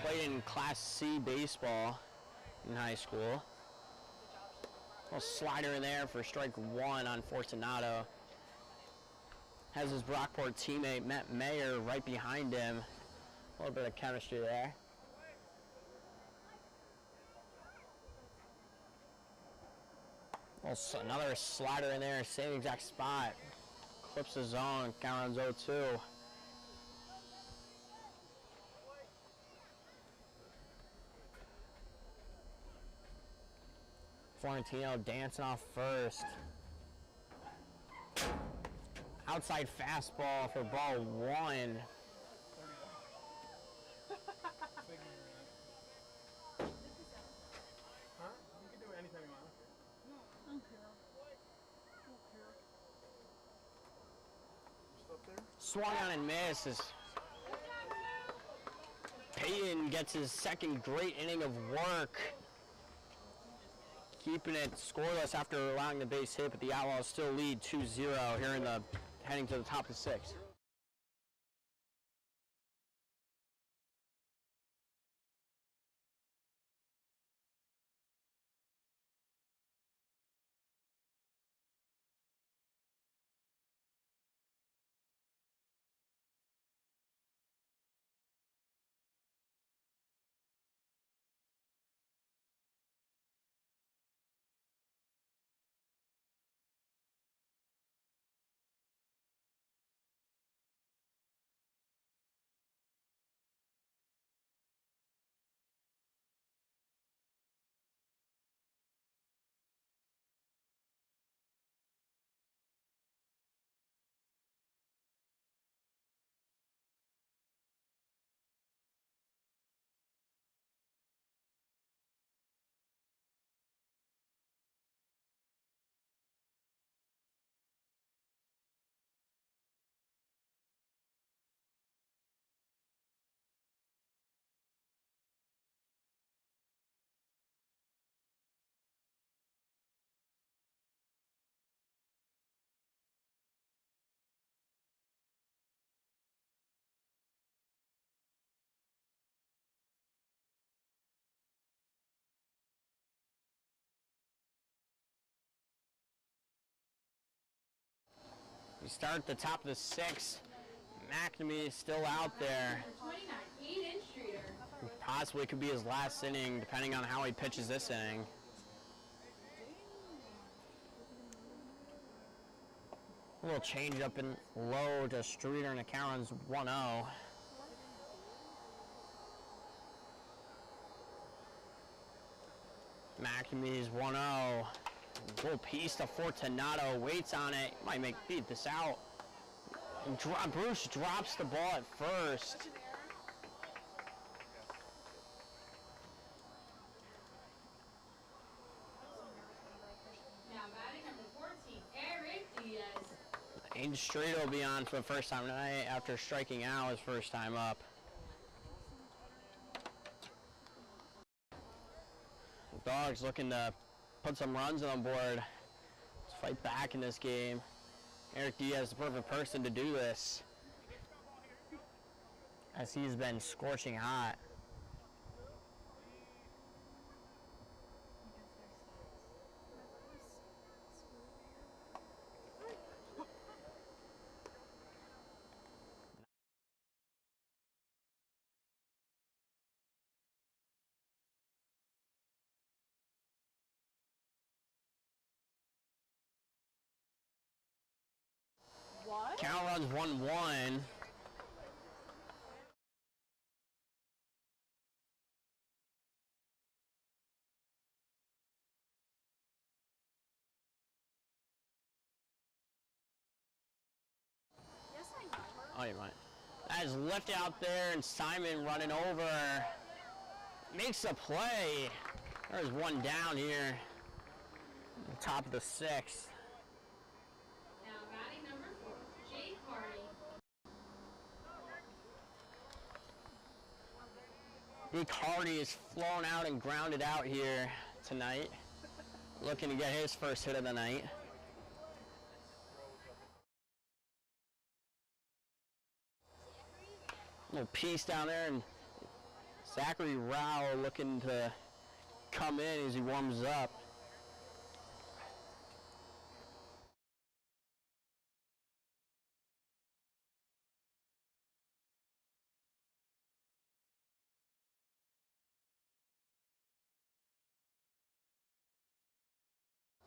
played in Class C baseball in high school. Little slider in there for strike 1 on Fortunato. Has his Brockport teammate Matt Mayer right behind him. A little bit of chemistry there. Also, another slider in there, same exact spot. Clips the zone, count runs 0-2. Florentino dancing off first. Outside fastball for ball 1. Huh? You can do it anytime you want. I don't care. Just up there. Swung on and misses. Payton gets his second great inning of work. Keeping it scoreless after allowing the base hit, but the Outlaws still lead 2-0 here in the heading to the top of 6. We start at the top of the 6th. McNamee is still out there. 29, Eden Streeter. Possibly could be his last inning, depending on how he pitches this inning. A little change up in low to Streeter, and the count runs 1-0. McNamee's 1-0. Little piece to Fortunato, waits on it, might beat this out. And Bruce drops the ball at first. Now batting number 14, Eric Diaz. Aiden Streeter will be on for the first time tonight after striking out his first time up. Dawgs looking to put some runs on the board. Let's fight back in this game. Eric Diaz is the perfect person to do this, as he's been scorching hot. What? Count runs 1-1. Yes, I know. Oh, you might. That is left out there, and Simon running over. Makes a play. There's one down here. Top of the 6th. Now batting number 4, Jake Hardy. Jake Hardy is flown out and grounded out here tonight. Looking to get his first hit of the night. Little piece down there, and Zachary Rao looking to come in as he warms up.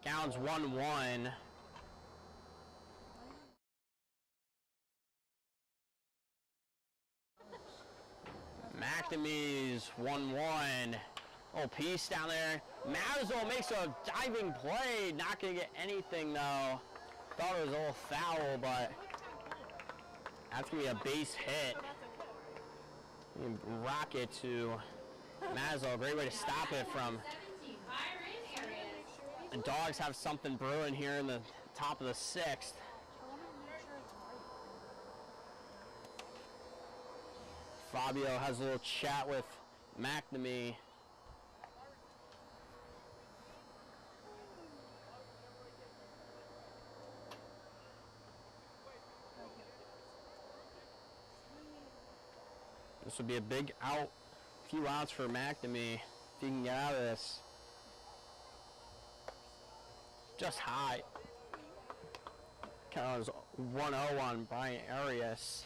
Counts 1-1. McNamee's 1-1. Oh, piece down there. Mazel makes a diving play. Not going to get anything, though. Thought it was a little foul, but that's going to be a base hit. Rocket to Mazel. Great way to stop it from. 17, Byron Arias. The Dawgs have something brewing here in the top of the 6th. Fabio has a little chat with McNamee. This would be a big out, few outs for McNamee if he can get out of this. Just high. Count was 1-0 on Brian Arias.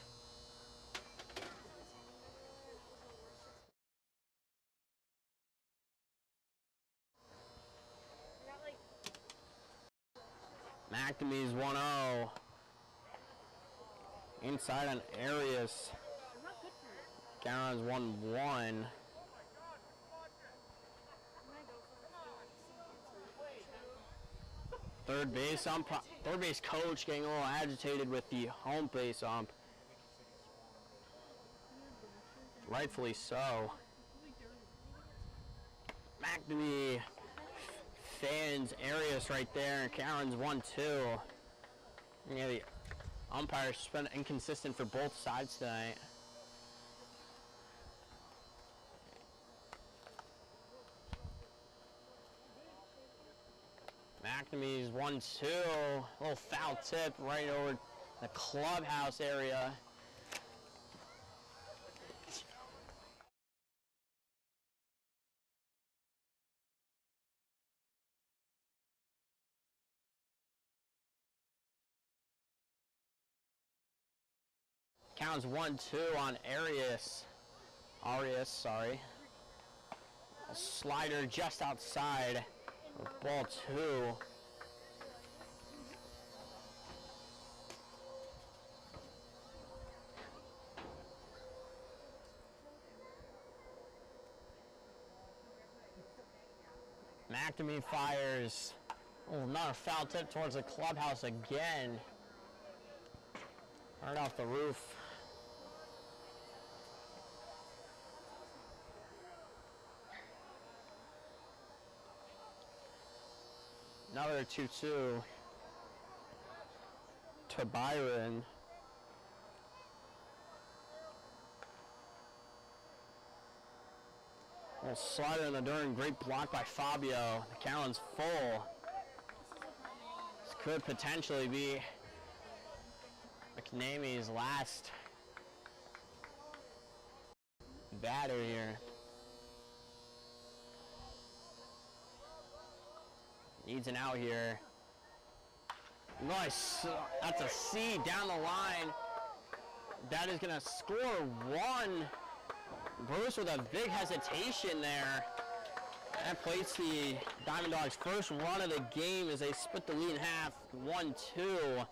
McNamee's 1-0. Inside on Arias. Count was 1-1. Third base coach getting a little agitated with the home base ump. Rightfully so. McNamee fans Arias right there, and Karen's 1-2. Yeah, the umpire's been inconsistent for both sides tonight. McNamee's 1-2, a little foul tip right over the clubhouse area. Counts 1-2 on Arias, sorry. A slider just outside of ball 2. McNamee fires. Oh, another foul tip towards the clubhouse again. Right off the roof. Another 2-2 to Byron. Little slider in the dirt, great block by Fabio. The count's full. This could potentially be McNamee's last batter here. Needs an out here. Nice. That's a C down the line. That is going to score 1. Bruce with a big hesitation there. That plates the Diamond Dogs' first run of the game as they split the lead in half, 1-2.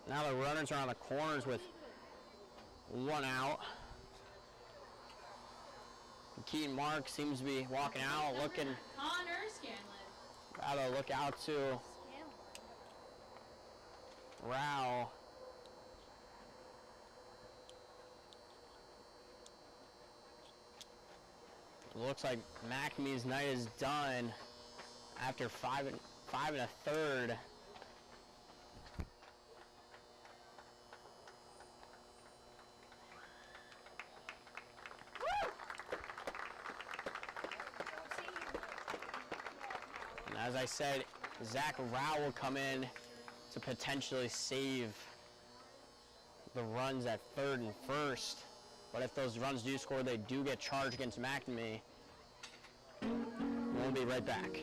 Now the runners are on the corners with 1 out. Keaton Mark seems to be walking out, looking. Connor Scanlon. Gotta look out to Rao. Looks like McNamee's night is done after 5 1/3. And as I said, Zach Rao will come in to potentially save the runs at 3rd and 1st. But if those runs do score, they do get charged against McNamee. We'll be right back.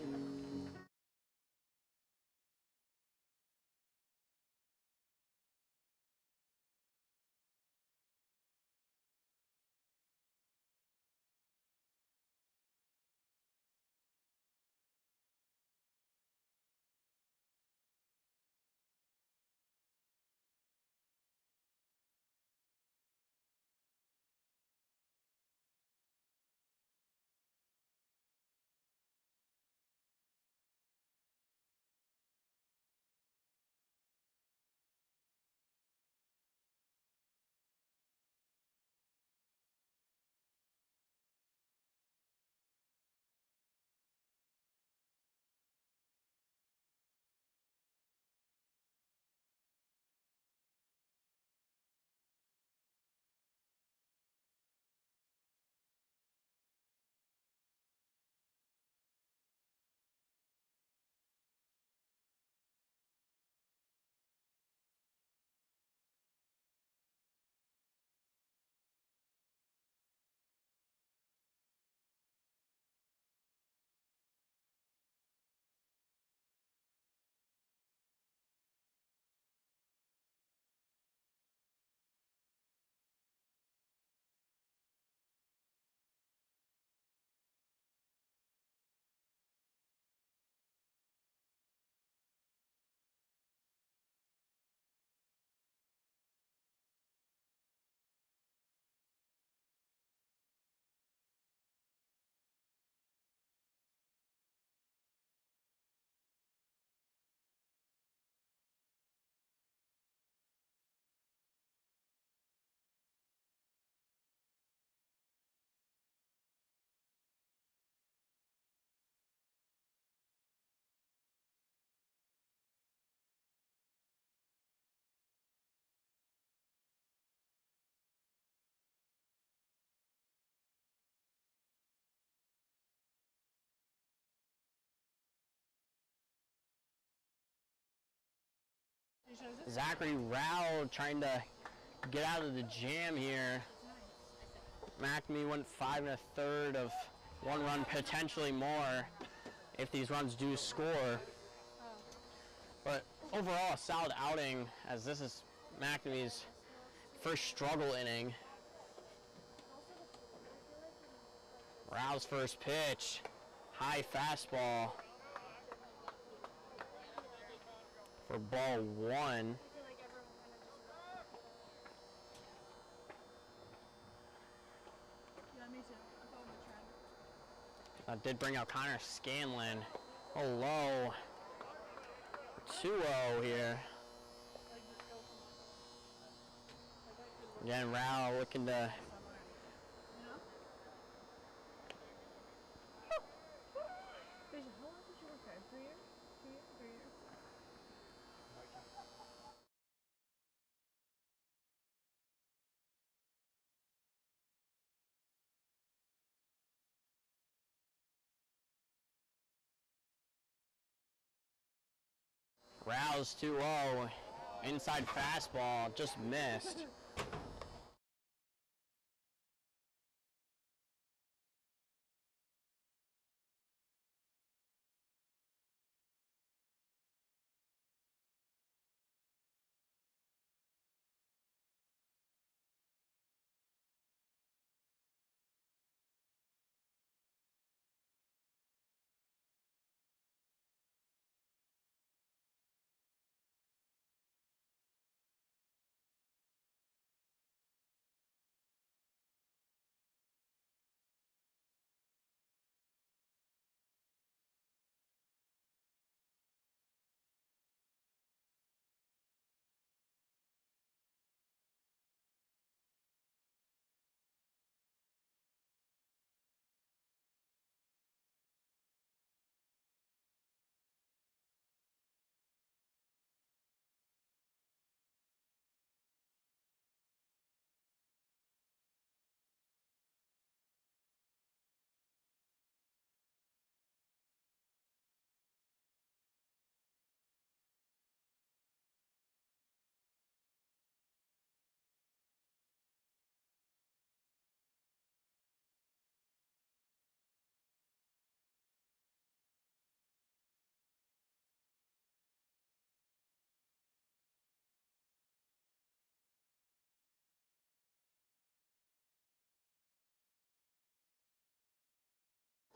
Zachary Rao trying to get out of the jam here. McNamee went 5 1/3 of 1 run, potentially more if these runs do score. But overall, a solid outing, as this is McNamee's first struggle inning. Rouse first pitch, high fastball for ball one. Yeah, me too. I follow my trend. That did bring out Connor Scanlon. Oh, low. 2-0 here. Like, just go from like I could work. Again, Rao looking to. You know? Deja, how long did you work there? 3 years? 2 years? 3 years? Rouse 2-0. Inside fastball, just missed.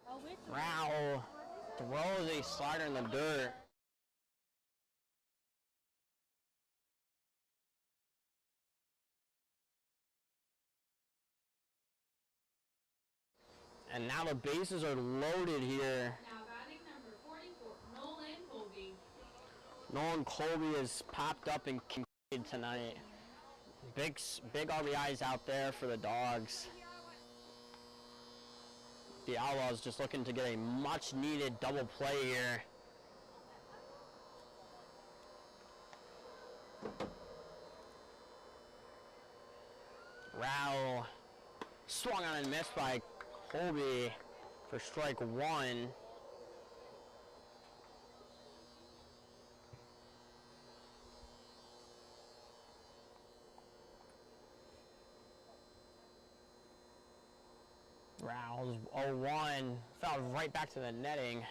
I'll wait till Rao throws a slider in the dirt. And now the bases are loaded here. Now batting number 44, Nolan Colby. Nolan Colby has popped up and competed tonight. Big RBIs out there for the Dawgs. The Outlaws just looking to get a much needed double play here. Rao swung on and missed by Colby for strike one. Rouse 0-1, fouled right back to the netting.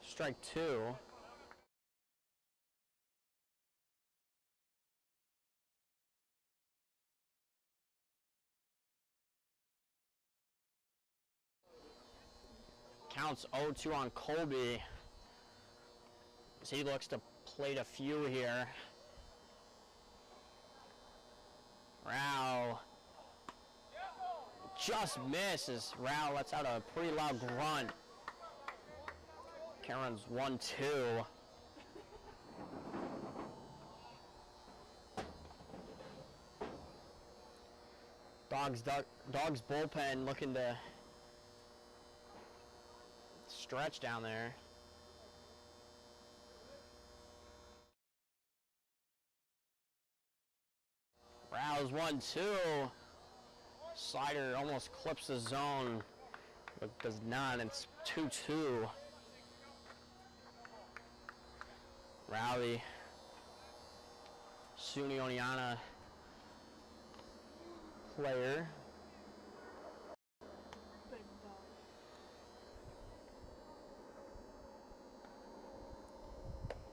Strike two. Counts 0-2 on Colby as he looks to plate a few here. Rao just misses. Rao lets out a pretty loud grunt. Karen's 1-2. Dawgs bullpen looking to stretch down there. Rouse 1-2. Slider almost clips the zone, but does not. It's 2-2. Rowdy. SUNY Oneonta player. big dog.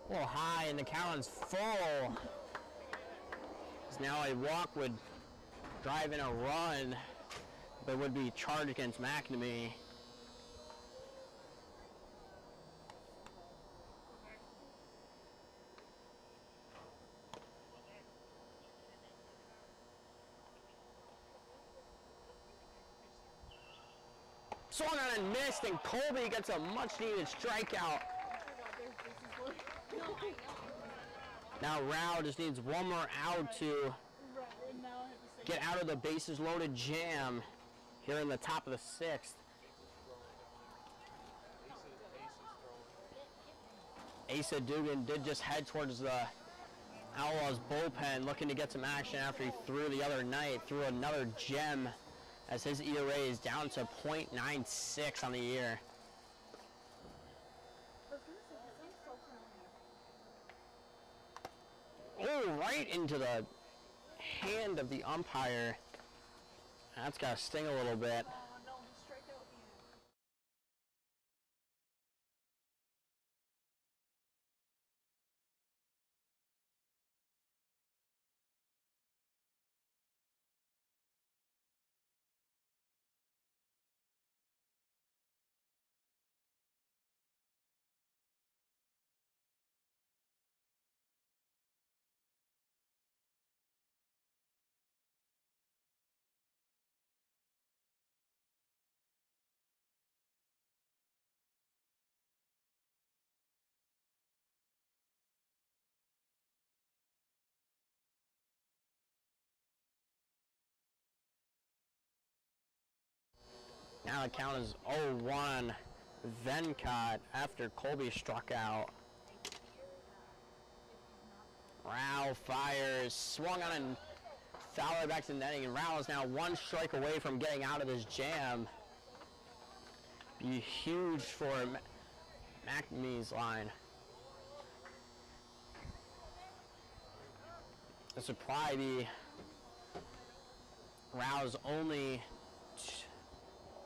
A little high, and the count is full. As now a walk would drive in a run, but would be charged against McNamee. Swung on and missed, and Colby gets a much-needed strikeout. Now Rao just needs one more out to get out of the bases loaded jam here in the top of the 6th. Asa Dugan did just head towards the Outlaws bullpen, looking to get some action after he threw the other night, threw another gem as his ERA is down to .96 on the year. Oh, right into the hand of the umpire. That's got to sting a little bit. Now the count is 0-1. Vencott after Colby struck out. Rao fires, swung on and Fowler back to the netting, and Rao is now one strike away from getting out of this jam. Be huge for McNamee's line. This would probably be Rao's only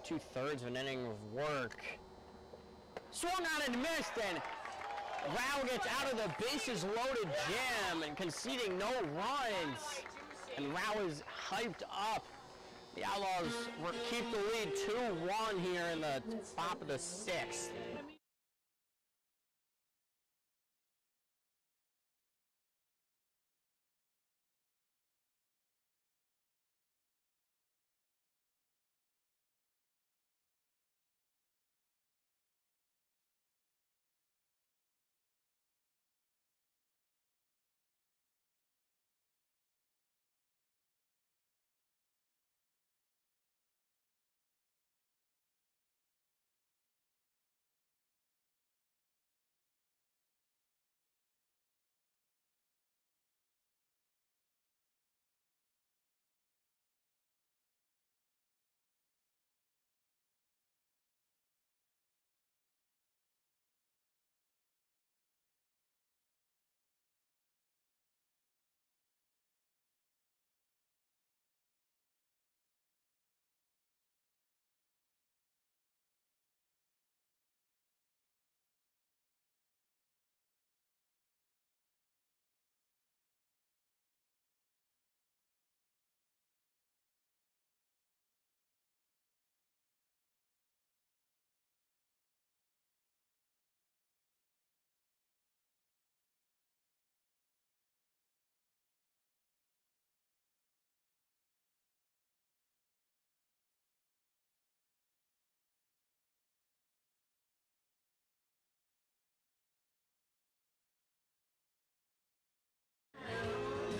2/3 of an inning of work. Swung on and missed, and Rao gets out of the bases loaded jam and conceding no runs. And Rao is hyped up. The Outlaws keep the lead 2-1 here in the top of the 6th.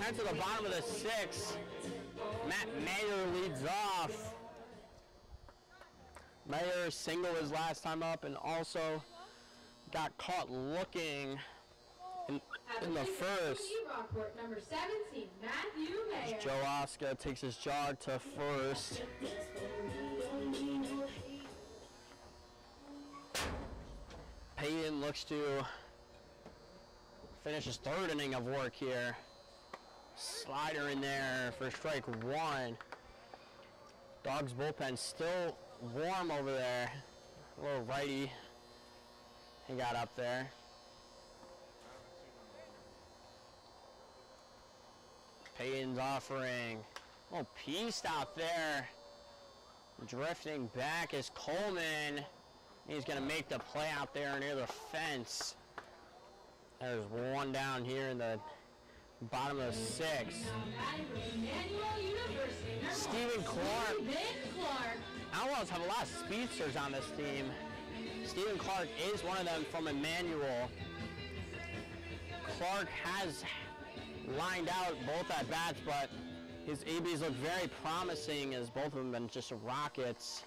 And to the bottom of the 6th, Matt Mayer leads off. Mayer singled his last time up and also got caught looking in the first. Number 17, Matthew Mayer. Joe Oscar takes his jog to first. Payton looks to finish his 3rd inning of work here. Slider in there for strike 1. Dawgs bullpen still warm over there. A little righty he got up there. Payton's offering. Oh, pieced out there. Drifting back is Coleman. He's going to make the play out there near the fence. There's one down here in the bottom of the 6. Stephen Clark. Outlaws have a lot of speedsters on this team. Stephen Clark is one of them from Emmanuel. Clark has lined out both at bats, but his ABs look very promising as both of them have been just rockets.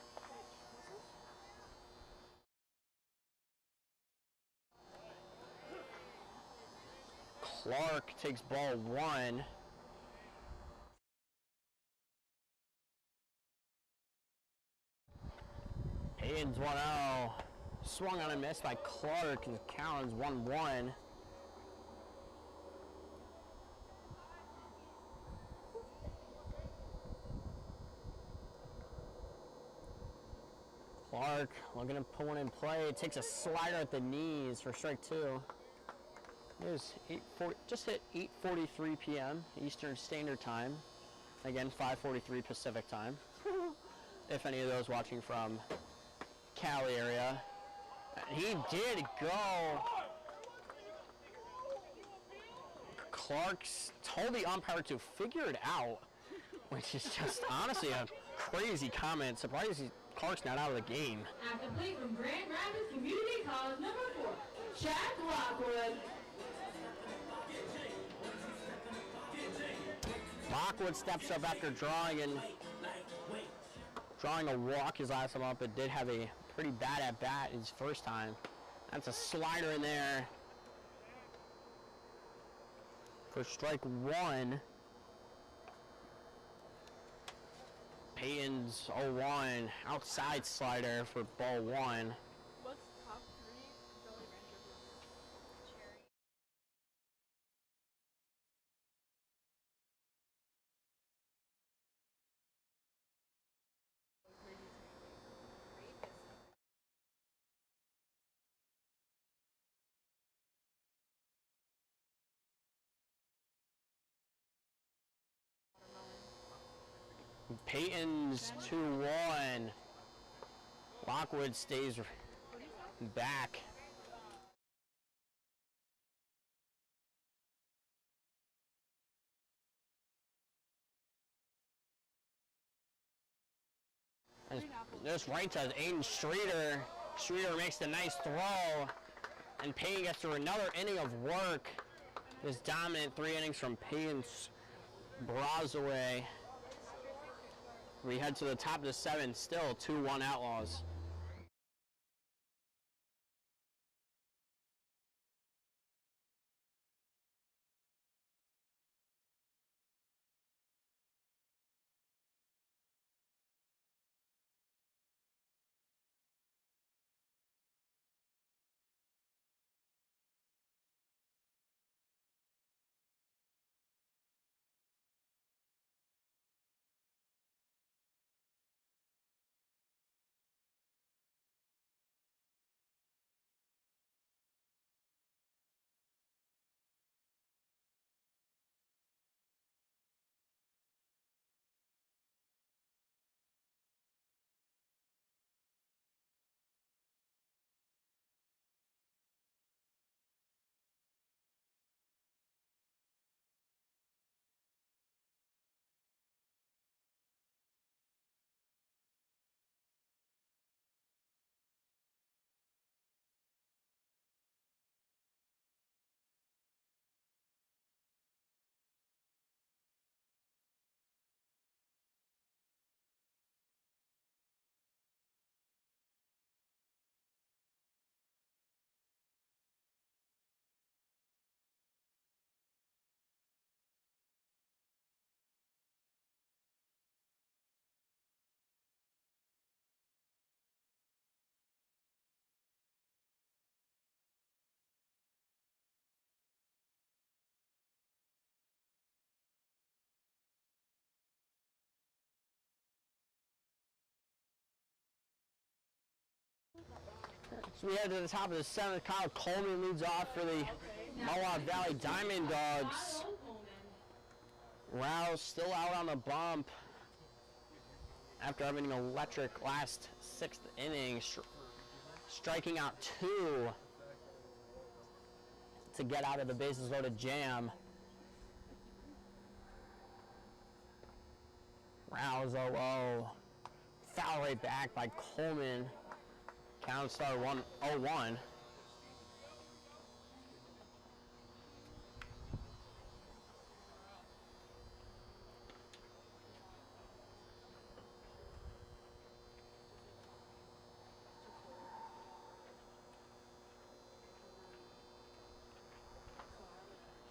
Clark takes ball 1. Payton's 1-0. Swung on and missed by Clark, and the count is 1-1. Clark looking to put one in play. Takes a slider at the knees for strike 2. It was just hit 8:43 p.m. Eastern Standard Time. Again, 5:43 Pacific Time. If any of those watching from Cali area. He did go. Clark's told the umpire to figure it out, which is just honestly a crazy comment. Surprised Clark's not out of the game. At the plate from Grand Rapids Community College, number 4, Jack Lockwood. Lockwood steps up after drawing a walk his last time up, but did have a pretty bad at bat his first time. That's a slider in there for strike 1. Payton's 0-1 outside slider for ball 1. What's top 3 Jolly Rancher Cherry? Payton's 2-1. Lockwood stays back. This right to Aiden Streeter. Streeter makes the nice throw, and Payton gets through another inning of work. This dominant 3 innings from Payton's Brazaway. We head to the top of the 7th, still 2-1 Outlaws. So we head to the top of the 7th. Kyle Coleman leads off for the Mohawk Valley Diamond Dogs. Rouse still out on the bump after having an electric last 6th inning, striking out 2 to get out of the bases loaded jam. Rouse 0-0. Foul right back by Coleman. Count star 1-0-1.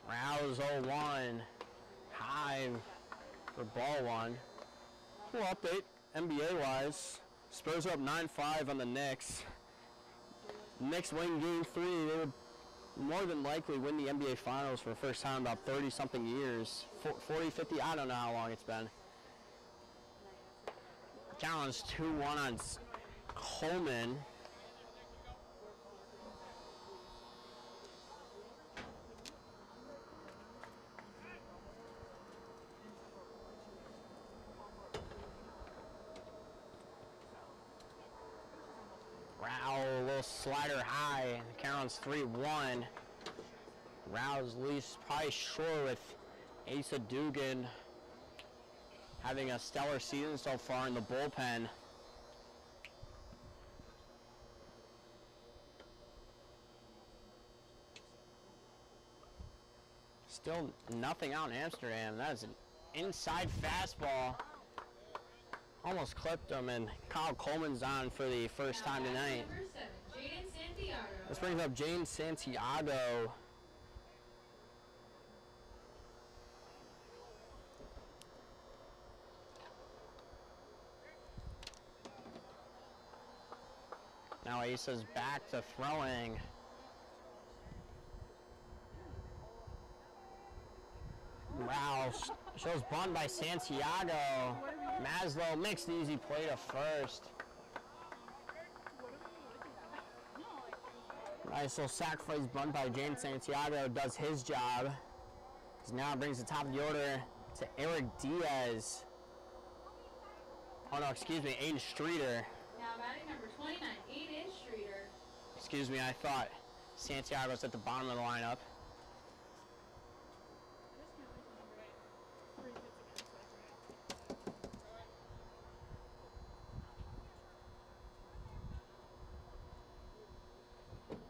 Rouse 0-1. High for ball 1. Cool update, NBA-wise. Spurs are up 9-5 on the Knicks. Knicks win game 3. They would more than likely win the NBA Finals for the first time in about 30-something years. 40, 50, I don't know how long it's been. Challenge 2-1 on Coleman. Rouse, a little slider high. Count's 3-1. Rouse leaves probably short with Asa Dugan having a stellar season so far in the bullpen. Still nothing out in Amsterdam. That is an inside fastball. Almost clipped him, and Kyle Coleman's on for the first time tonight. Number 7, Jaden Santiago. This brings up Jaden Santiago. Now Asa's back to throwing. Rouse shows bunt by Santiago. Maslow makes the easy play to first. Nice little sacrifice bunt by James Santiago does his job. He now brings the top of the order to Eric Diaz. Oh no, excuse me, Aiden Streeter. Now batting number 29, Aiden Streeter. Excuse me, I thought Santiago was at the bottom of the lineup.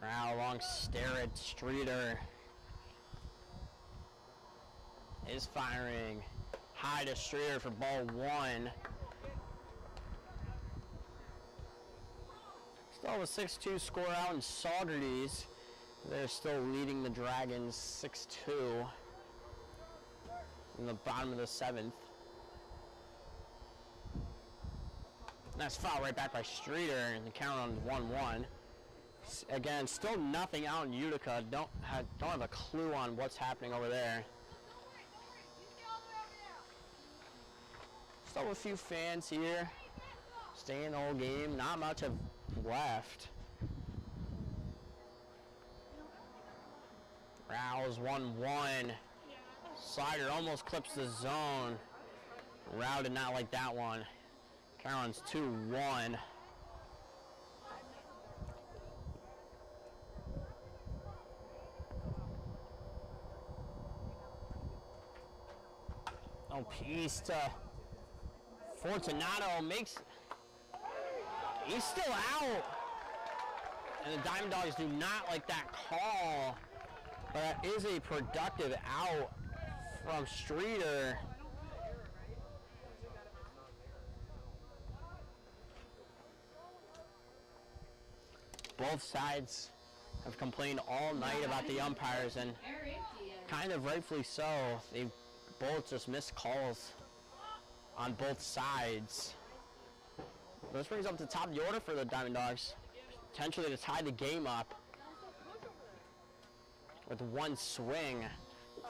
Now long stare at Streeter. Is firing high to Streeter for ball 1. Still have a 6-2 score out in Saugerties. They're still leading the Dragons 6-2 in the bottom of the 7th. Nice foul right back by Streeter, and the count on 1-1. Again, still nothing out in Utica. Don't have a clue on what's happening over there. Still a few fans here, staying the whole game. Not much of left. Rouse 1-1. Slider almost clips the zone. Rouse did not like that one. Count's 2-1. Oh, piece to Fortunato makes. He's still out. And the Diamond Dogs do not like that call. But that is a productive out from Streeter. Both sides have complained all night about the umpires, and kind of rightfully so. They both just missed calls on both sides. This brings up the top of the order for the Diamond Dogs, potentially to tie the game up with one swing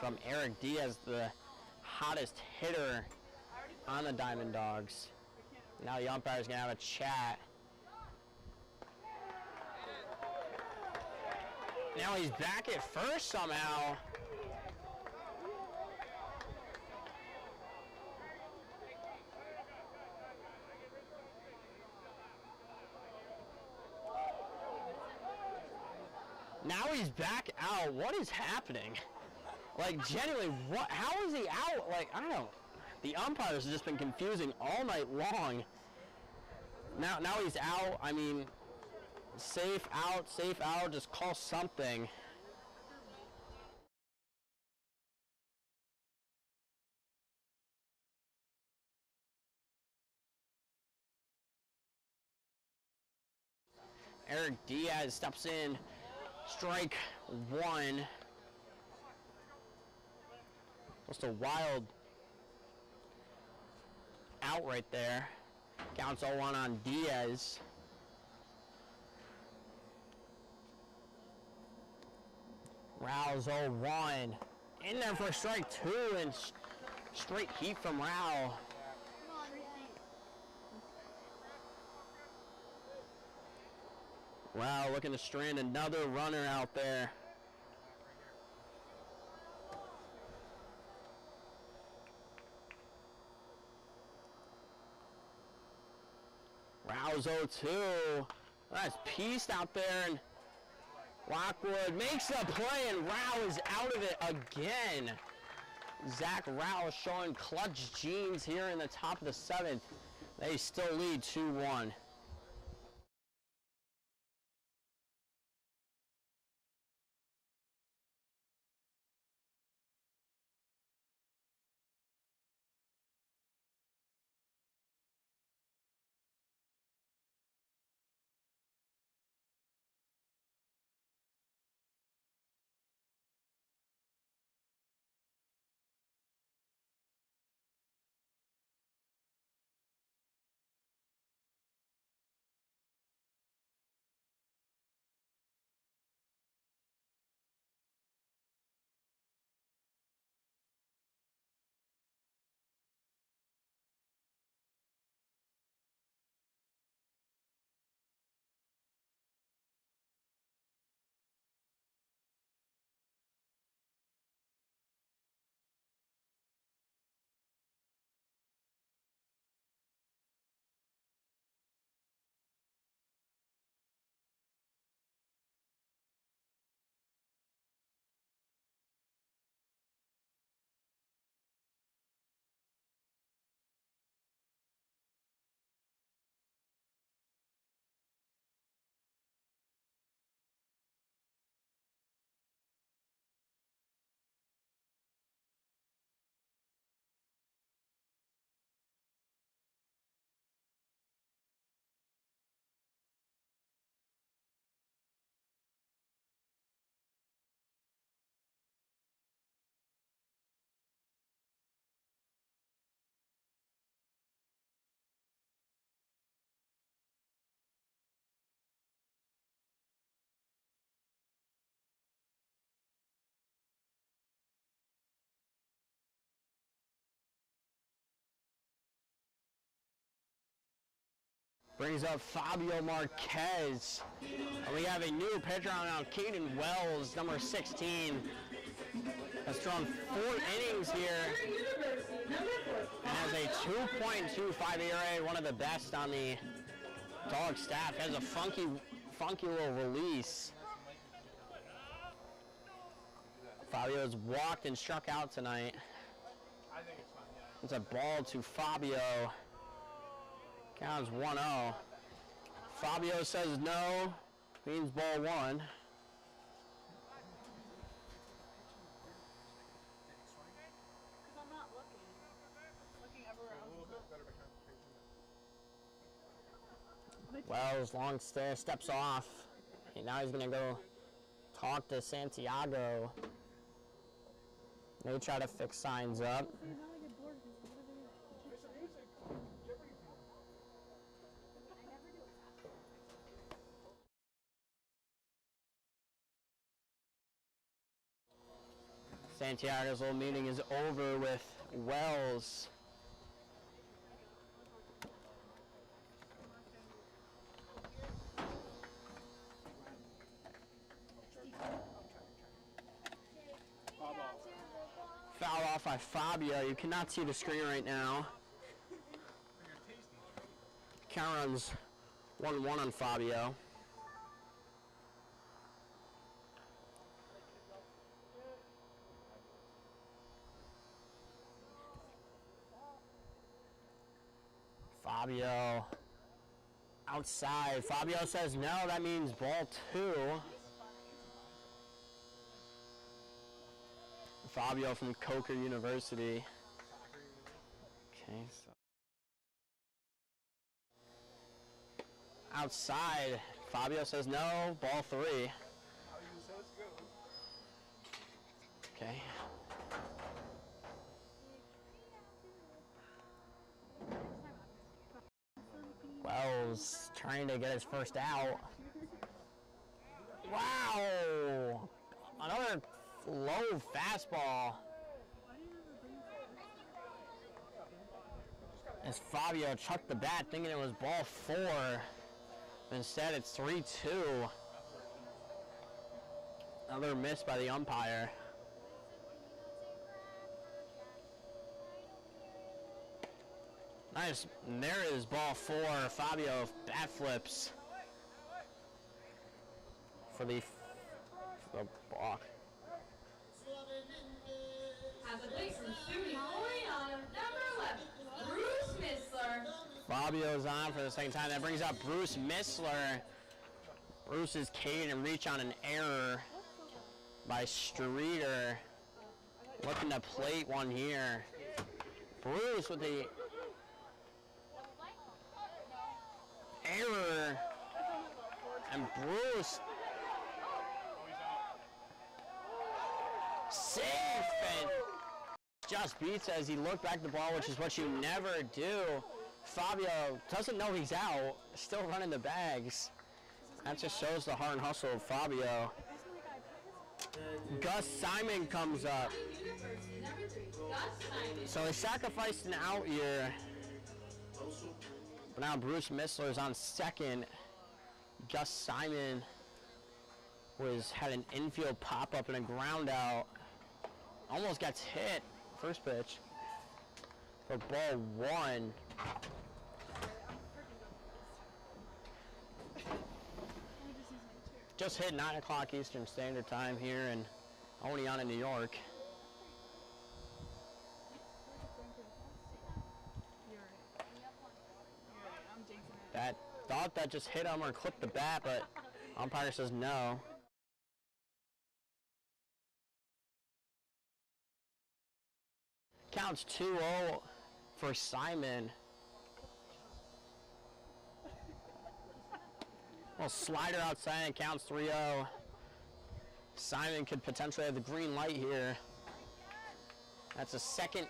from Eric Diaz, the hottest hitter on the Diamond Dogs. Now the umpire's gonna have a chat. Now he's back at first somehow. Now he's back out. What is happening? Like, genuinely, what? How is he out? Like, I don't know. The umpires have just been confusing all night long. Now he's out. I mean, safe out, just call something. Eric Diaz steps in, strike one. Just a wild out right there. Counts 0-1 on Diaz. Rao's 0-1. In there for strike two and straight heat from Rao. Wow, looking to strand another runner out there. Rao's 0-2. That's pieced out there, and Lockwood makes a play, and Rao is out of it again. Zach Rao showing clutch genes here in the top of the seventh. They still lead 2-1. Brings up Fabio Marquez. And we have a new pitcher on now, Caden Wells, number 16. Has thrown 4 innings here. And has a 2.25 ERA, one of the best on the Dawgs staff. Has a funky little release. Fabio's walked and struck out tonight. It's a ball to Fabio. Counts 1-0. Fabio says no, means ball one. Because I'm not looking everywhere else. Wells, long stare, steps off. And now he's going to go talk to Santiago. They try to fix signs up. Santiago's little meeting is over with Wells. Foul off by Fabio. You cannot see the screen right now. Count runs 1-1 on Fabio. Fabio outside. Fabio says no, that means ball 2. Fabio from Coker University. Okay, so outside. Fabio says no, ball 3. Okay. Wells trying to get his first out. Wow! Another low fastball. As Fabio chucked the bat thinking it was ball 4. Instead it's 3-2. Another miss by the umpire. Nice. And there is ball 4. Fabio bat flips for the block. At the plate from shooting Oneonta, number 11, Bruce Missler. Fabio's on for the second time. That brings up Bruce Missler. Bruce is Cade and reach on an error by Streeter. Looking to plate one here. Bruce with the error. And Bruce safe and just beats as he looked back at the ball, which is what you never do. Fabio doesn't know he's out, still running the bags. That just shows the heart and hustle of Fabio. Gus Simon comes up. So they sacrificed an out here. But now Bruce Missler is on second. Gus Simon had an infield pop-up and a ground out. Almost gets hit. First pitch. For ball 1. Just hit 9 o'clock Eastern Standard Time here in Oneonta, New York. That thought that just hit him or clipped the bat, but umpire says no. Counts 2-0 for Simon. Well, slider outside and counts 3-0. Simon could potentially have the green light here. That's a second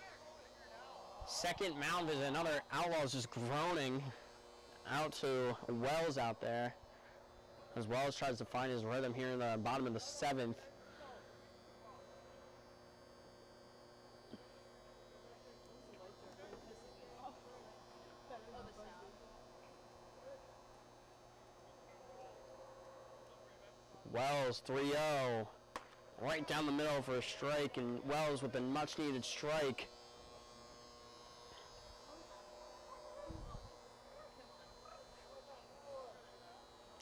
mound visit. Another Outlaws just groaning out to Wells out there. As Wells tries to find his rhythm here in the bottom of the 7th. Wells 3-0, right down the middle for a strike, and Wells with a much needed strike.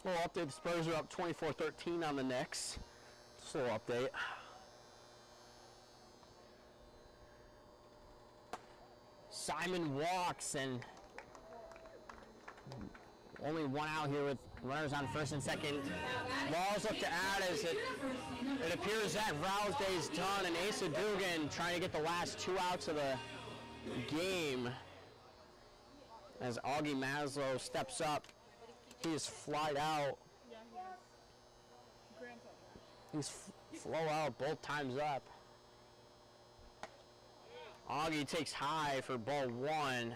Little update, the Spurs are up 24-13 on the Knicks. Just a little update. Simon walks, and only one out here with runners on first and second. Walls up to add as it appears that Rouse Day is done, and Asa Dugan trying to get the last 2 outs of the game. As Augie Maslow steps up, he is flied out. He's flow out both times up. Augie takes high for ball 1.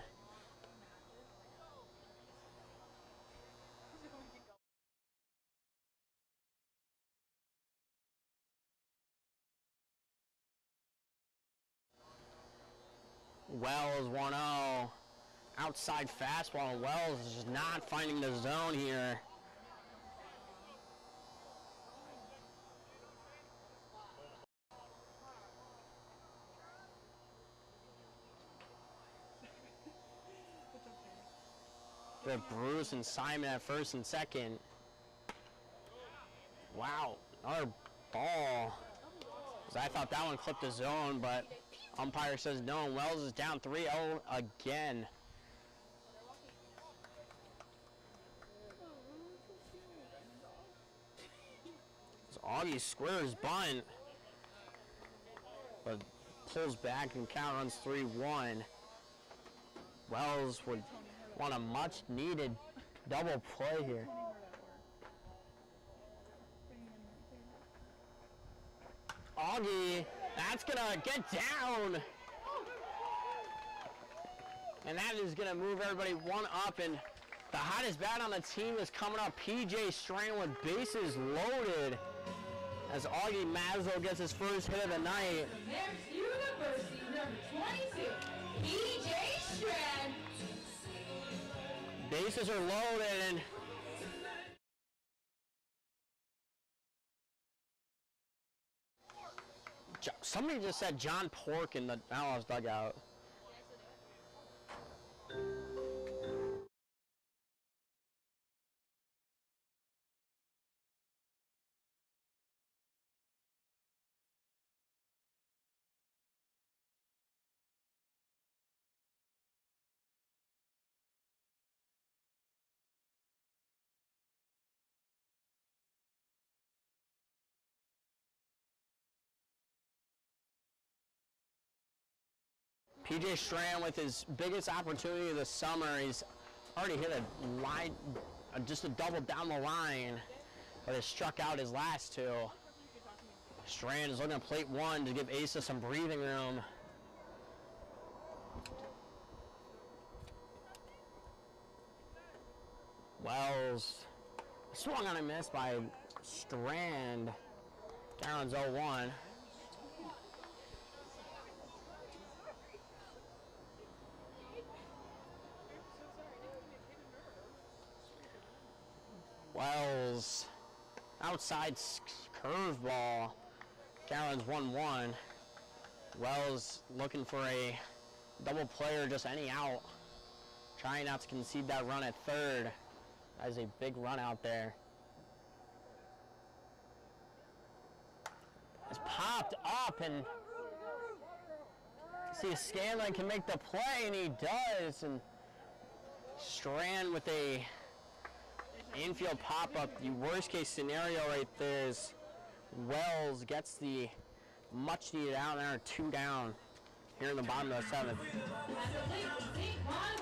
Wells 1-0. Outside fastball, and Wells is just not finding the zone here. We have Bruce and Simon at first and second. Wow, another ball. I thought that one clipped the zone, but umpire says no, and Wells is down 3-0 again. Augie squares bunt, but pulls back and count runs 3-1. Wells would want a much needed double play here. Augie, that's gonna get down. And that is gonna move everybody one up, and the hottest bat on the team is coming up. PJ Strand with bases loaded as Augie Mazzo gets his first hit of the night. Next University, number 22, PJ Strand. Bases are loaded, and somebody just said John Pork in the Outlaws dugout. PJ Strand with his biggest opportunity of the summer. He's already hit a line, just a double down the line, but has struck out his last two. Strand is looking at plate one to give Asa some breathing room. Wells swung on a miss by Strand. Down 0-1. Wells, outside curveball, Gallon's 1-1. Wells looking for a double play or just any out. Trying not to concede that run at third. That is a big run out there. It's popped up, and see if Scanlon can make the play, and he does. And Strand with a infield pop-up. The worst case scenario right there is Wells gets the much needed out, and there are two down here in the bottom of the seventh.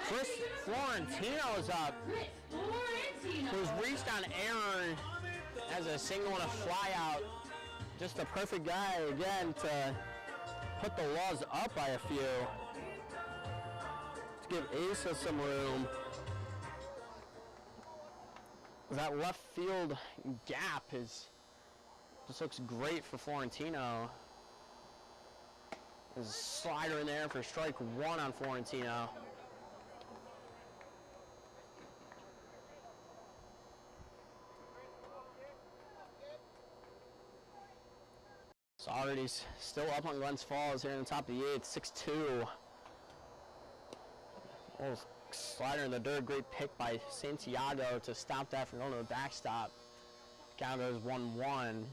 Chris Florentino is up. Who's reached on Aaron as a single and a fly out. Just the perfect guy again to put the Laws up by a few. To give Asa some room. That left field gap just looks great for Florentino. There's a slider in there for strike one on Florentino. So already still up on Glens Falls here in the top of the eighth, 6-2. Oh, slider in the dirt, great pick by Santiago to stop that from going to the backstop. Count goes 1-1.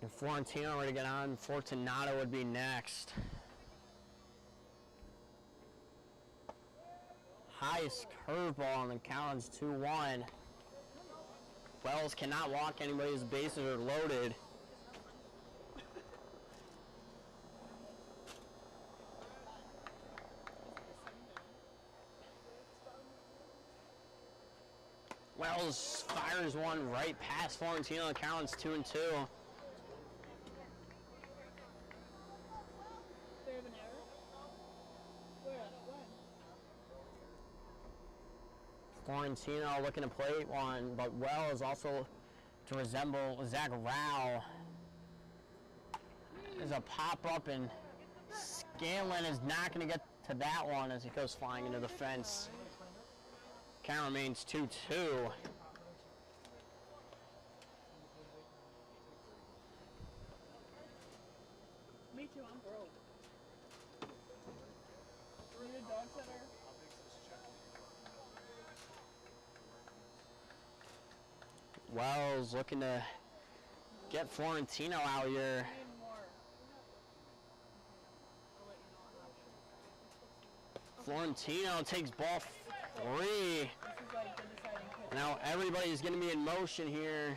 And Florentino ready to get on. Fortunato would be next. Highest curveball, and the count is 2-1. Wells cannot walk anybody. His bases are loaded. Wells fires one right past Florentino. The count is 2-2. They have an error? Where? When? Florentino looking to plate one, but Wells also to resemble Zach Rao. There's a pop-up, and Scanlon is not going to get to that one as he goes flying into the fence. Count remains 2-2. Me too, I'm broke. Need a dog sitter? Wells looking to get Florentino out here. I need more. I'll let you know Florentino takes ball 3. Now everybody's going to be in motion here.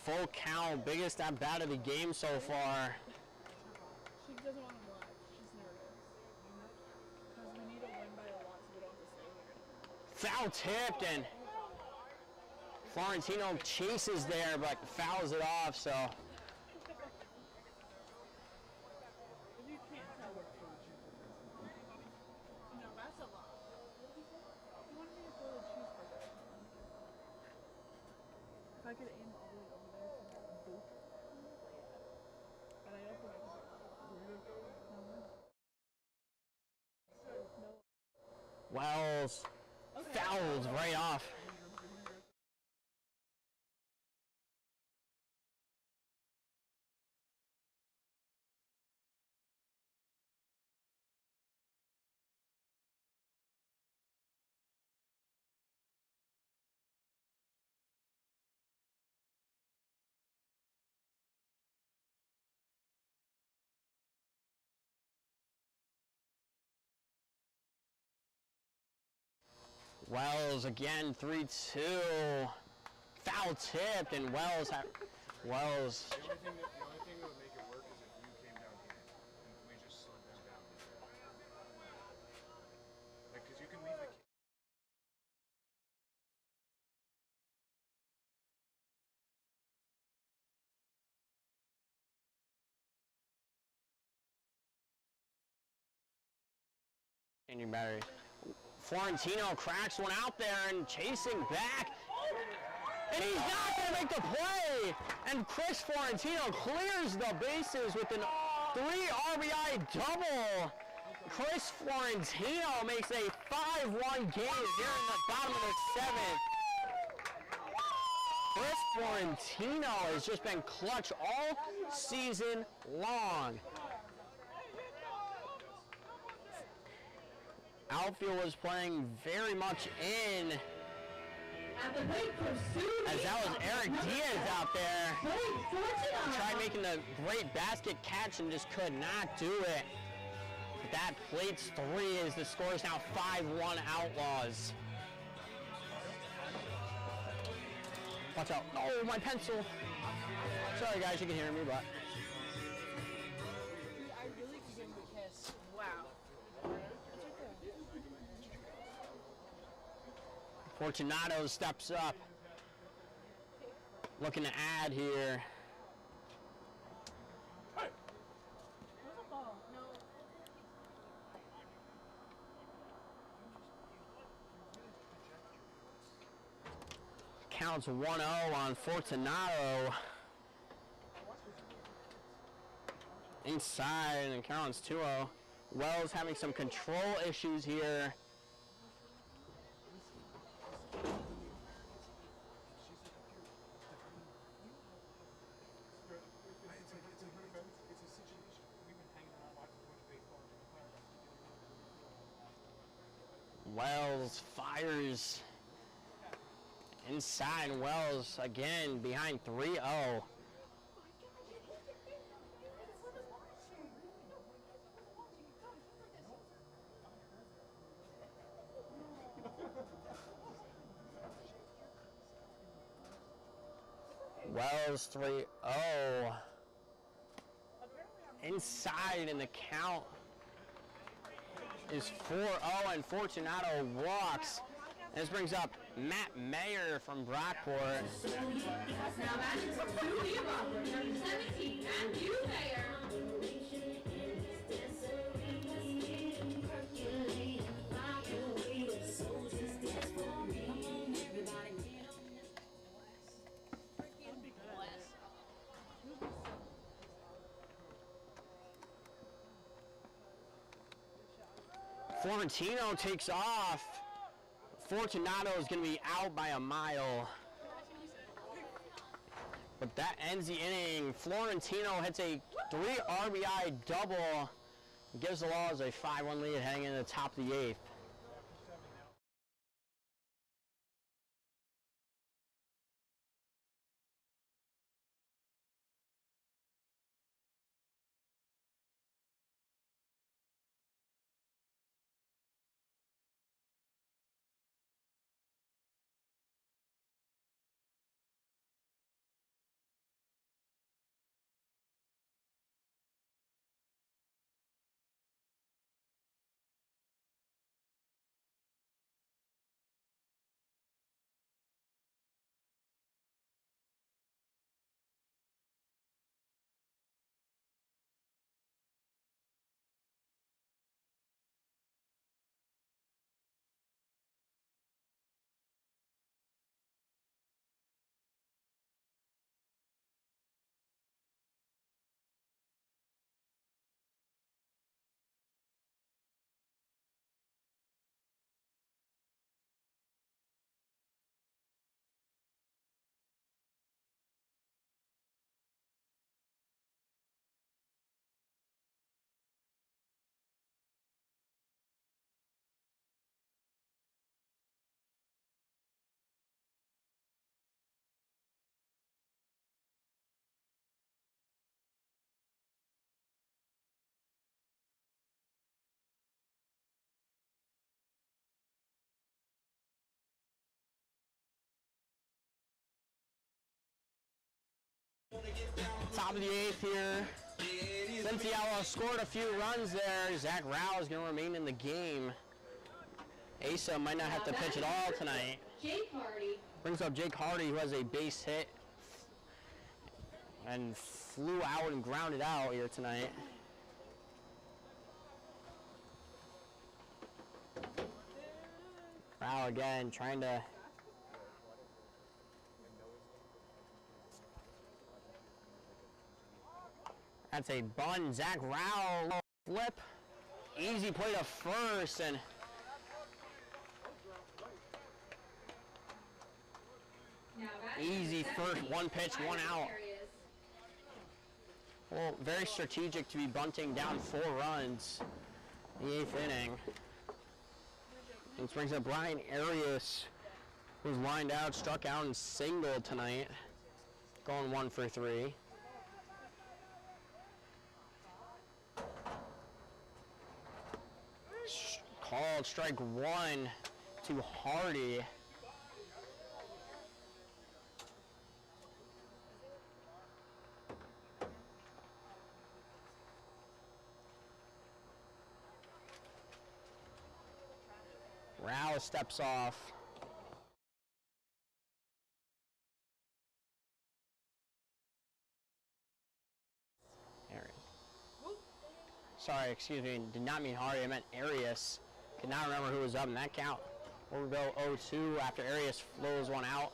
Full count, biggest at bat of the game so far. She doesn't want to watch. She's nervous. Because we need to win by a lot so we don't have to stay here. Foul tipped, and Florentino chases there but fouls it off, so. You can't tell what no, that's a lot. You wanted me to throw the cheeseburger. If I could aim all the way over there for a boot. But I don't think I can. No. Wells fouls right off. Wells again, 3-2. Foul tipped, and Wells. The only thing that would make it work is if you came down here and we just slowed them down. Like, because you can leave the Changing batteries. Florentino cracks one out there and chasing back. And he's not going to make the play. And Chris Florentino clears the bases with an 3 RBI double. Chris Florentino makes a 5-1 game here in the bottom of the 7th. Chris Florentino has just been clutch all season long. Outfield was playing very much in. At the plate for Sue. As that was Eric Diaz out there. Tried making the great basket catch and just could not do it. That plates 3 as the score is now 5-1 Outlaws. Watch out. Oh, my pencil. Sorry guys, you can hear me, but. I really could give him a kiss. Wow. Fortunato steps up. Looking to add here. Where's the ball? No. Counts 1-0 on Fortunato. Inside, and counts 2-0. Wells having some control issues here. Wells fires inside. Wells again behind 3-0. Wells 3-0. Inside, and the count is 4-0, and Fortunato walks. This brings up Matt Mayer from Brockport. Now batting for Sue, number 17, Matthew Mayer. Florentino takes off. Fortunato is going to be out by a mile. But that ends the inning. Florentino hits a 3 RBI double. Gives the Laws a 5-1 lead heading into the top of the 8th. Top of the 8th here. Since the Outlaws scored a few runs there, Zach Rao is going to remain in the game. Asa might not have to pitch at all tonight. Jake Hardy. Brings up Jake Hardy, who has a base hit and flew out and grounded out here tonight. Rao again trying to. That's a bun. Zach Rao flip. Easy play to first and easy first, one pitch, one out. Well, very strategic to be bunting down 4 runs in the 8th inning. This brings up Brian Arias, who's lined out, struck out and singled tonight, going 1 for 3. Called strike 1 to Hardy. Rao steps off. Sorry, excuse me, did not mean Hardy, I meant Arias. Could not remember who was up in that count. We'll go 0-2 after Arias flows one out.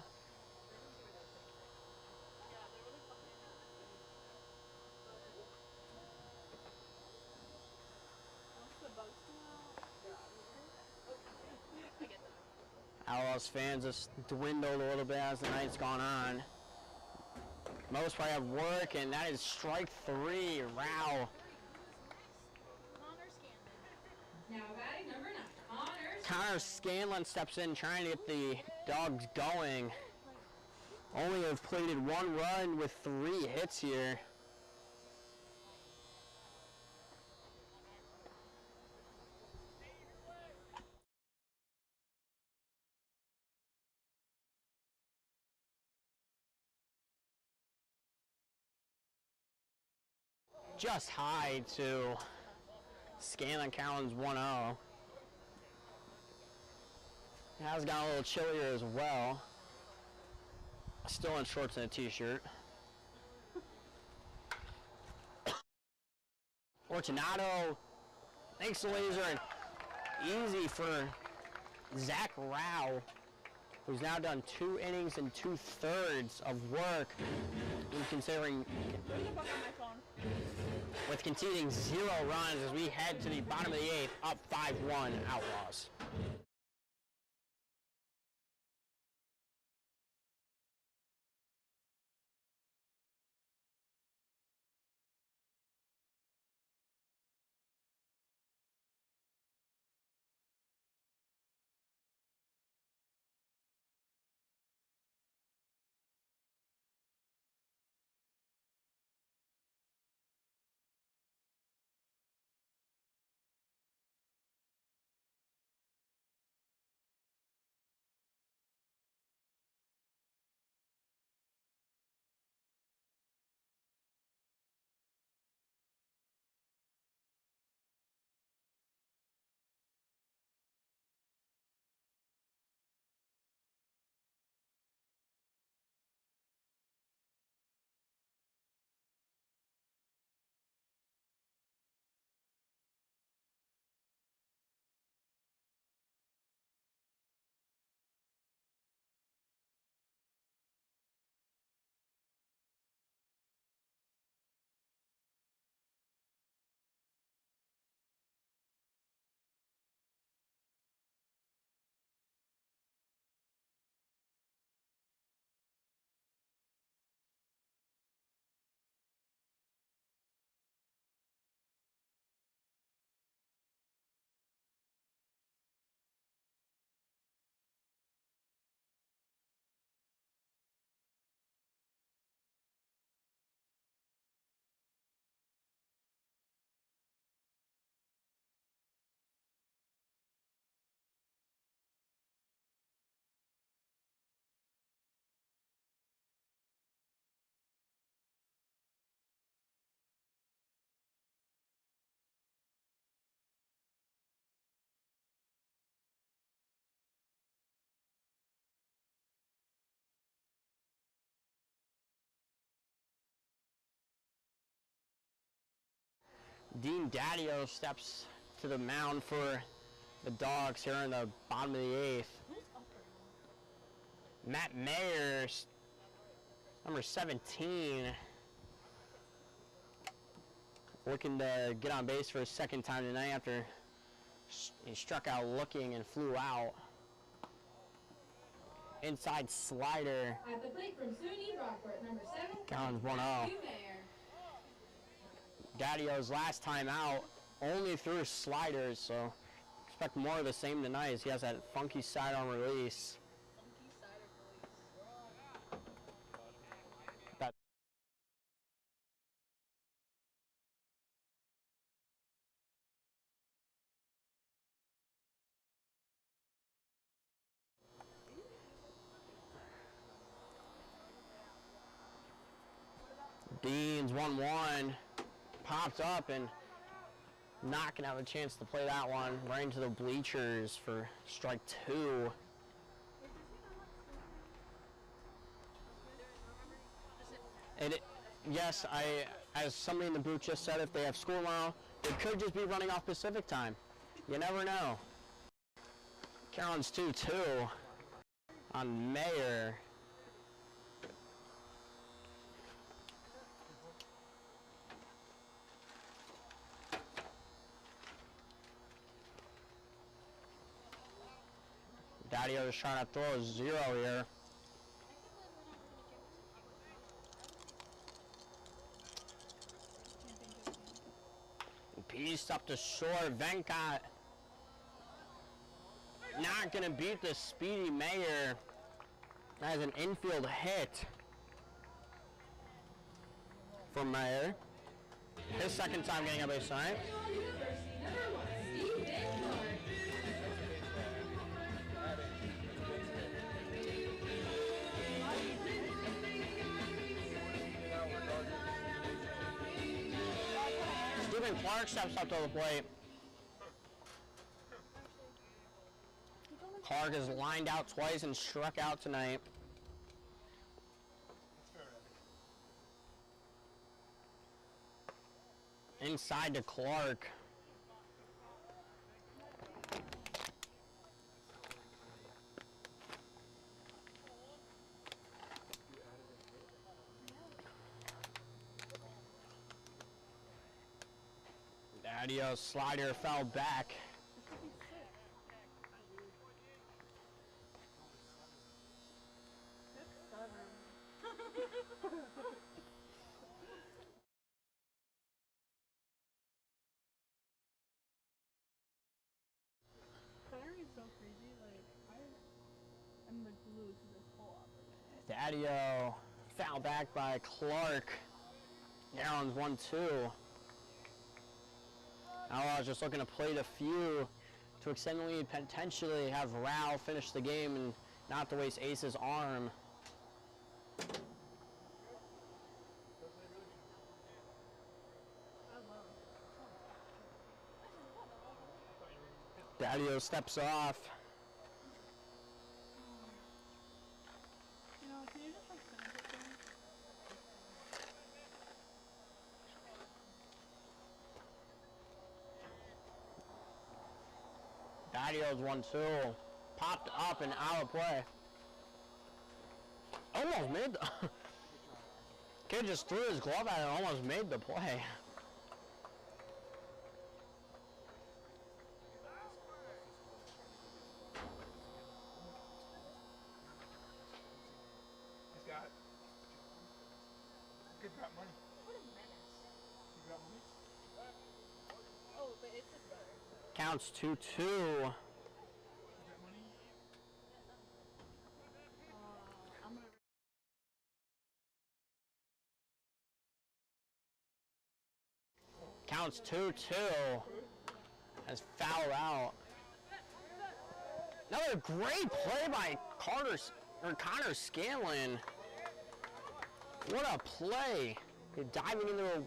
Outlaws fans just dwindled a little bit as the night's gone on. Most probably have work, and that is strike 3. Rao. Now batting number 9, Connor Scanlon steps in trying to get the Dawgs going. Only have plated 1 run with 3 hits here. Just high to Scanlon Cowan's 1-0. It has gotten a little chillier as well. Still in shorts and a t-shirt. Fortunato makes the laser and easy for Zach Rao, who's now done 2 innings and 2/3 of work in considering with conceding 0 runs as we head to the bottom of the 8th, up 5-1 Outlaws. Dean Daddio steps to the mound for the Dawgs here in the bottom of the 8th. Matt Mayer, number 17, looking to get on base for a second time tonight after he struck out looking and flew out. Inside slider. At the plate from SUNY Rockport, number 7. Counts 1-0. Matthew Mayer. Daddio's last time out only threw sliders, so expect more of the same tonight as he has that funky sidearm release. That Dean's 1-1, popped up and not gonna have a chance to play that one. Right into the bleachers for strike 2. Yes, as somebody in the booth just said, if they have school tomorrow, they could just be running off Pacific time. You never know. Carolyn's 2-2 on Mayer. Daddio is trying to throw a 0 here. Pieced up to short. Venkat not going to beat the speedy Mayer. That is an infield hit for Mayer. His second time getting a base line. Clark steps up to the plate. Clark has lined out twice and struck out tonight. Inside to Clark. Daddio slider fell back. Clary's so crazy, like, I'm the glue to this whole operation. Daddio foul back by Clark. Aaron's 1-2. Outlaws just looking to play the few to extend the lead, potentially have Rao finish the game and not to waste Ace's arm. Daddio steps off. You know, can you just like finish it for me? Daddio's 1-2. Popped up and out of play. Almost made the kid just threw his glove at it and almost made the play. He's got good got money. What a menace. He got money. Oh, but it's his brother. Counts 2-2. He got money. I'm gonna... Counts 2-2. Has fouled out. Another great play by Connor Scanlon. What a play! Diving into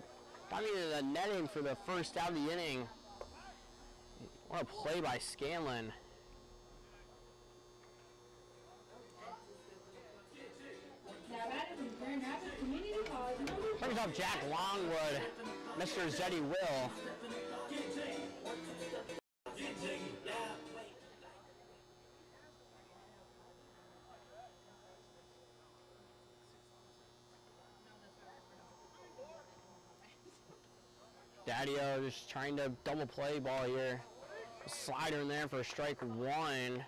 the netting for the first out of the inning. What a play by Scanlon. Now batting from Grand Rapids Community College, number Brings up Jack Longwood, Mr. Zeddy Will. Daddy-O just trying to double play ball here. Slider in there for strike one.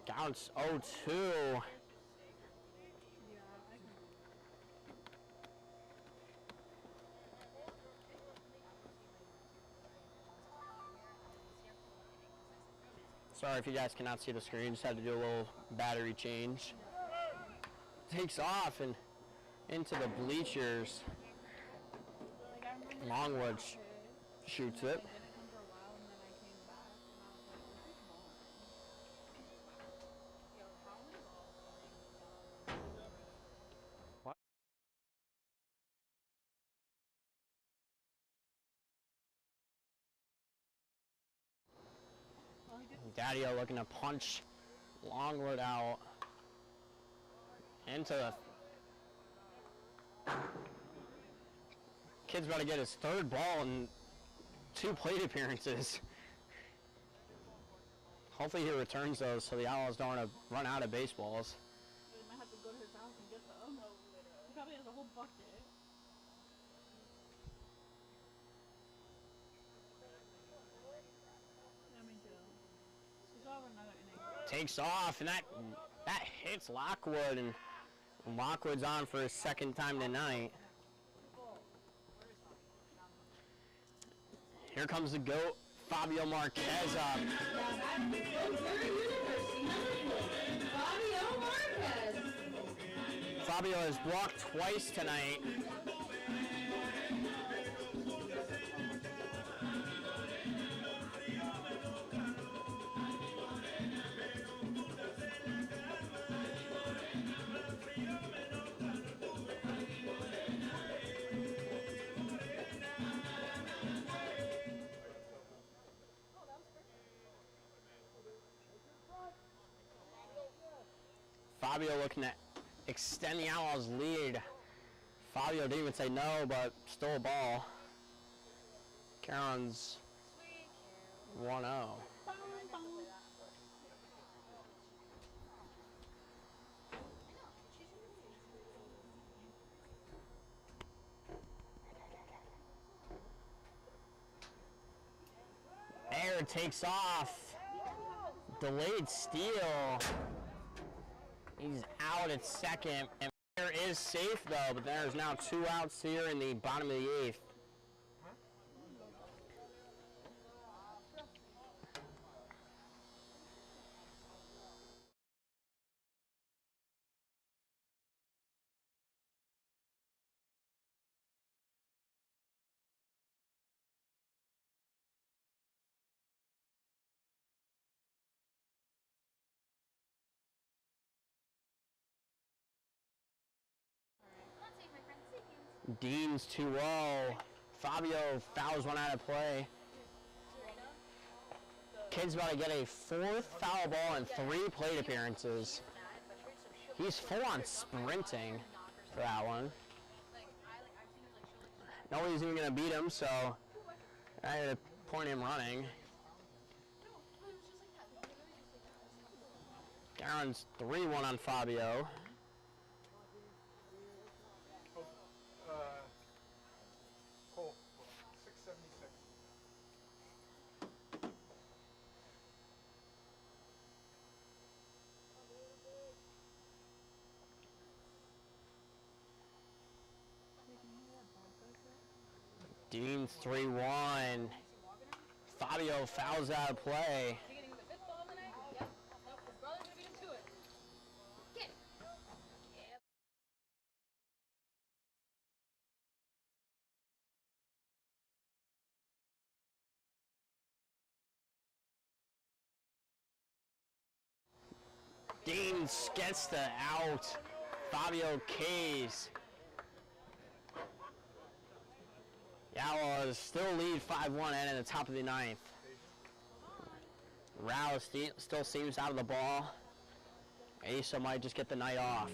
Counts 0-2. Sorry if you guys cannot see the screen, just had to do a little battery change. Takes off and into the bleachers. Longwood shoots it. Daddy-O looking to punch Longwood out into the... Kid's about to get his third ball in 2 plate appearances. Hopefully he returns those so the Outlaws don't want to run out of baseballs. We might have to go to his house and get them. He probably has a whole bucket. Yeah, me too. He's over another inning. Takes off, and that hits Lockwood, and Lockwood's on for his second time tonight. Here comes the GOAT, Fabio Marquez up. Fabio has walked twice tonight. Fabio looking to extend the Outlaws' lead. Fabio didn't even say no, but stole a ball. Caron's 1-0. Air takes off. Delayed steal. He's out at second, and Air is safe though, but there's now 2 outs here in the bottom of the 8th. Dean's 2-0. Fabio fouls one out of play. Kid's about to get a 4th foul ball in 3 plate appearances. He's full on sprinting for that one. Nobody's even going to beat him, so I had to point him running. Garen's 3-1 on Fabio. Cole, 676. Dean's 3-1. Fabio fouls out of play. Dean gets the out. Fabio K's. The Outlaws still lead 5-1 and in the top of the 9th. Rouse still seems out of the ball. Asa might just get the night off.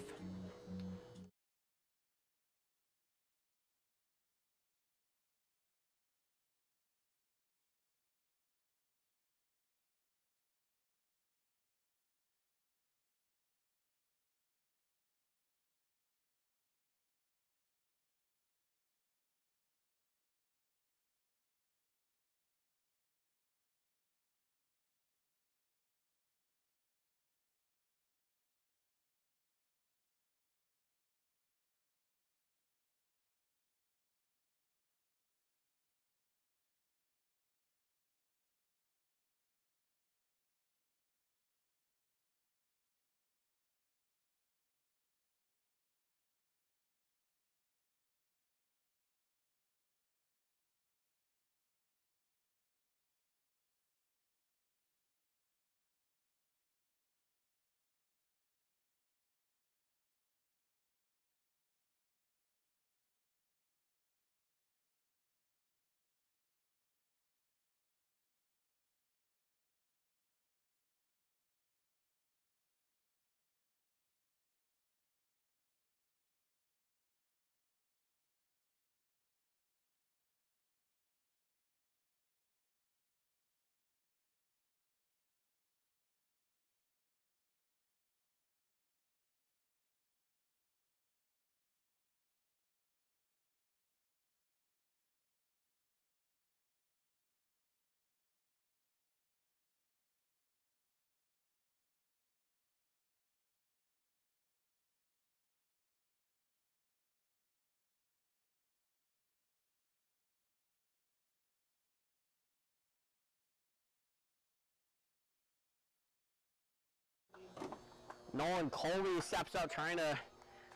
Nolan Colby steps up trying to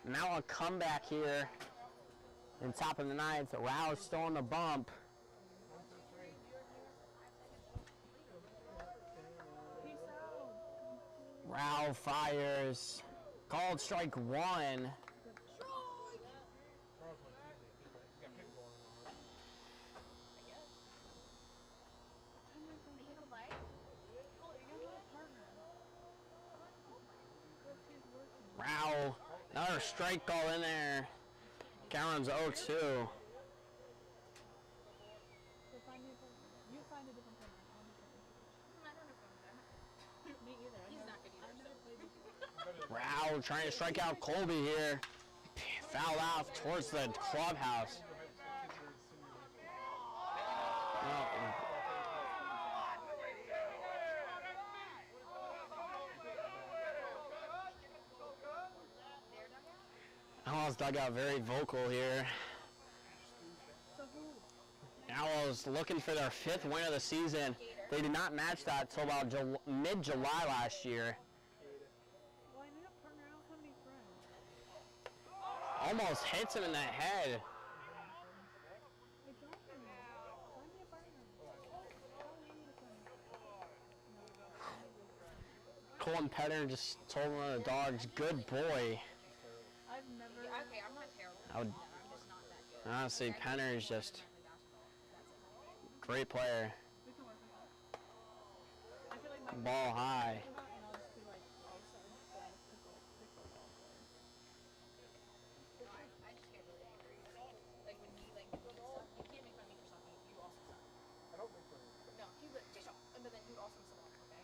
mount a comeback here. In top of the ninth, Rouse still on the bump. Rouse fires. Called strike one. Wow, another strike call in there. Cameron's 0-2. You find a different partner. I don't know if I'm Me either. He's not good I've never either. played before. Wow, trying to strike out Colby here. Foul out towards the clubhouse. Outlaws dugout very vocal here. So who? Outlaws looking for their 5th win of the season. They did not match that till about mid-July last year. Well, I need a partner. I don't have any friends. Almost hits him in the head. I don't. Find me a partner. Oh, we need a friend. Colin Petter just told one of the Dogs, good boy. I've never. Yeah, okay, I'm not terrible. I would I'm just not that good. honestly, Penner is just great player. We can work with that. I feel like my Ball high. and I'll just be like, oh, sorry, pickle ball. No, I just get really angry. Like when he like does stuff, you can't make fun of me for something. You also suck. I don't make fun of you. No, he would just but then he would also suck. Okay.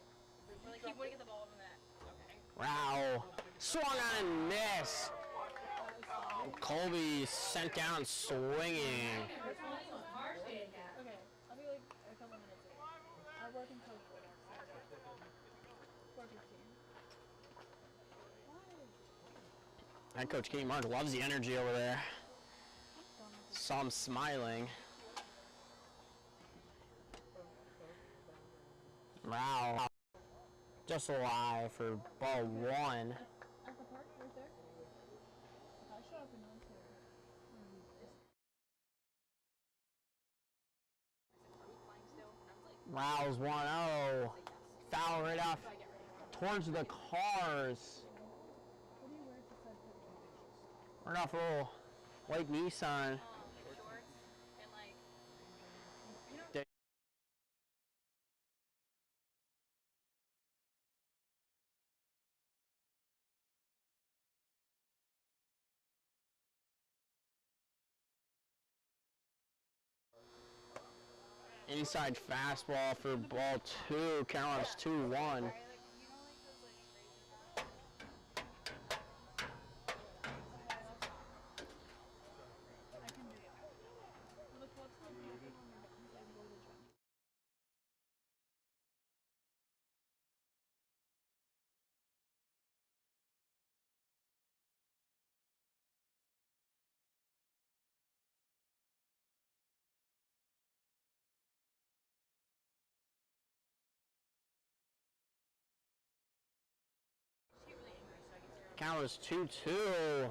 Or, like he wouldn't get the ball from that. Okay. Wow. Swung on and miss. Colby sent down swinging. Okay, I'll be like a couple minutes late. I work in Coach Bulldogs. 4:15. Why? Head coach Kenny Mark loves the energy over there. Saw him smiling. Wow. Just alive for ball one. At the park, right there. If I show up and no one's here. Rouse 1-0. Foul right off towards the cars. What do you wear to set pictures? Right off a little white Nissan. Like shorts and like Inside fastball for ball two. Carolina's 2-1. I can do that. Look, what's the packet on the buttons? I go to John. Carolina's 2-2.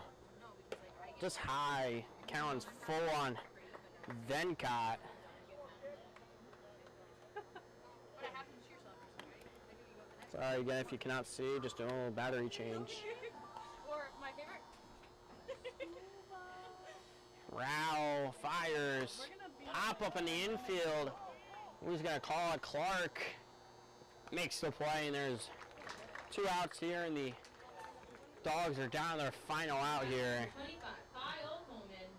Just high. Carolina's full on Venkat. Sorry again if you cannot see, just doing a little battery change. or my favorite. Rao fires. Pop up in the infield. Who's gonna call it? Clark makes the play, and there's 2 outs here, and the Dogs are down their final out here. 25, Kyle Coleman.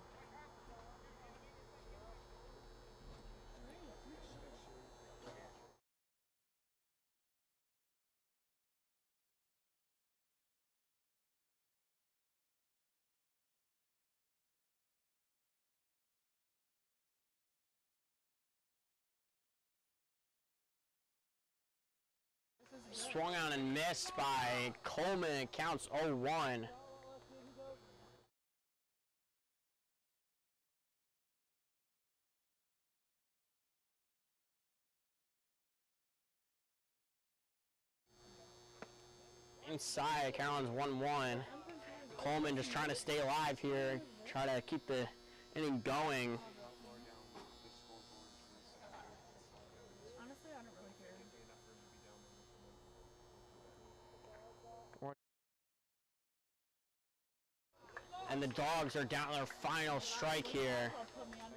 Swung on and missed by Coleman. It counts 0-1. wrong side. Caroline's 1-1. Coleman just trying to stay alive here, try to keep the inning going. Honestly, I don't really care. And the Dawgs are down their final strike here. Put me under.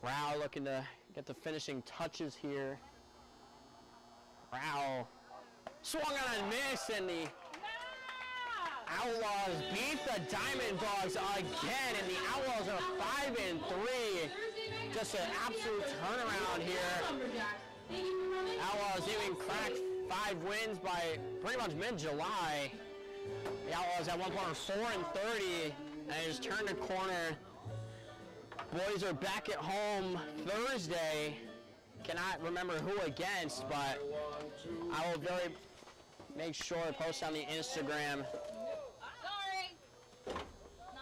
Rao looking to get the finishing touches here. Rao swung on and missed, and the Outlaws beat the Diamond Dogs again, and the Outlaws are 5-3. Just an absolute turnaround here. Outlaws even cracked 5 wins by pretty much mid-July. The Outlaws at one point were 4-30, and they just turned the corner. Boys are back at home Thursday. Cannot remember who against, but I will make sure to post on the Instagram. Sorry. Not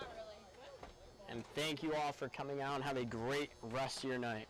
really. And thank you all for coming out and have a great rest of your night.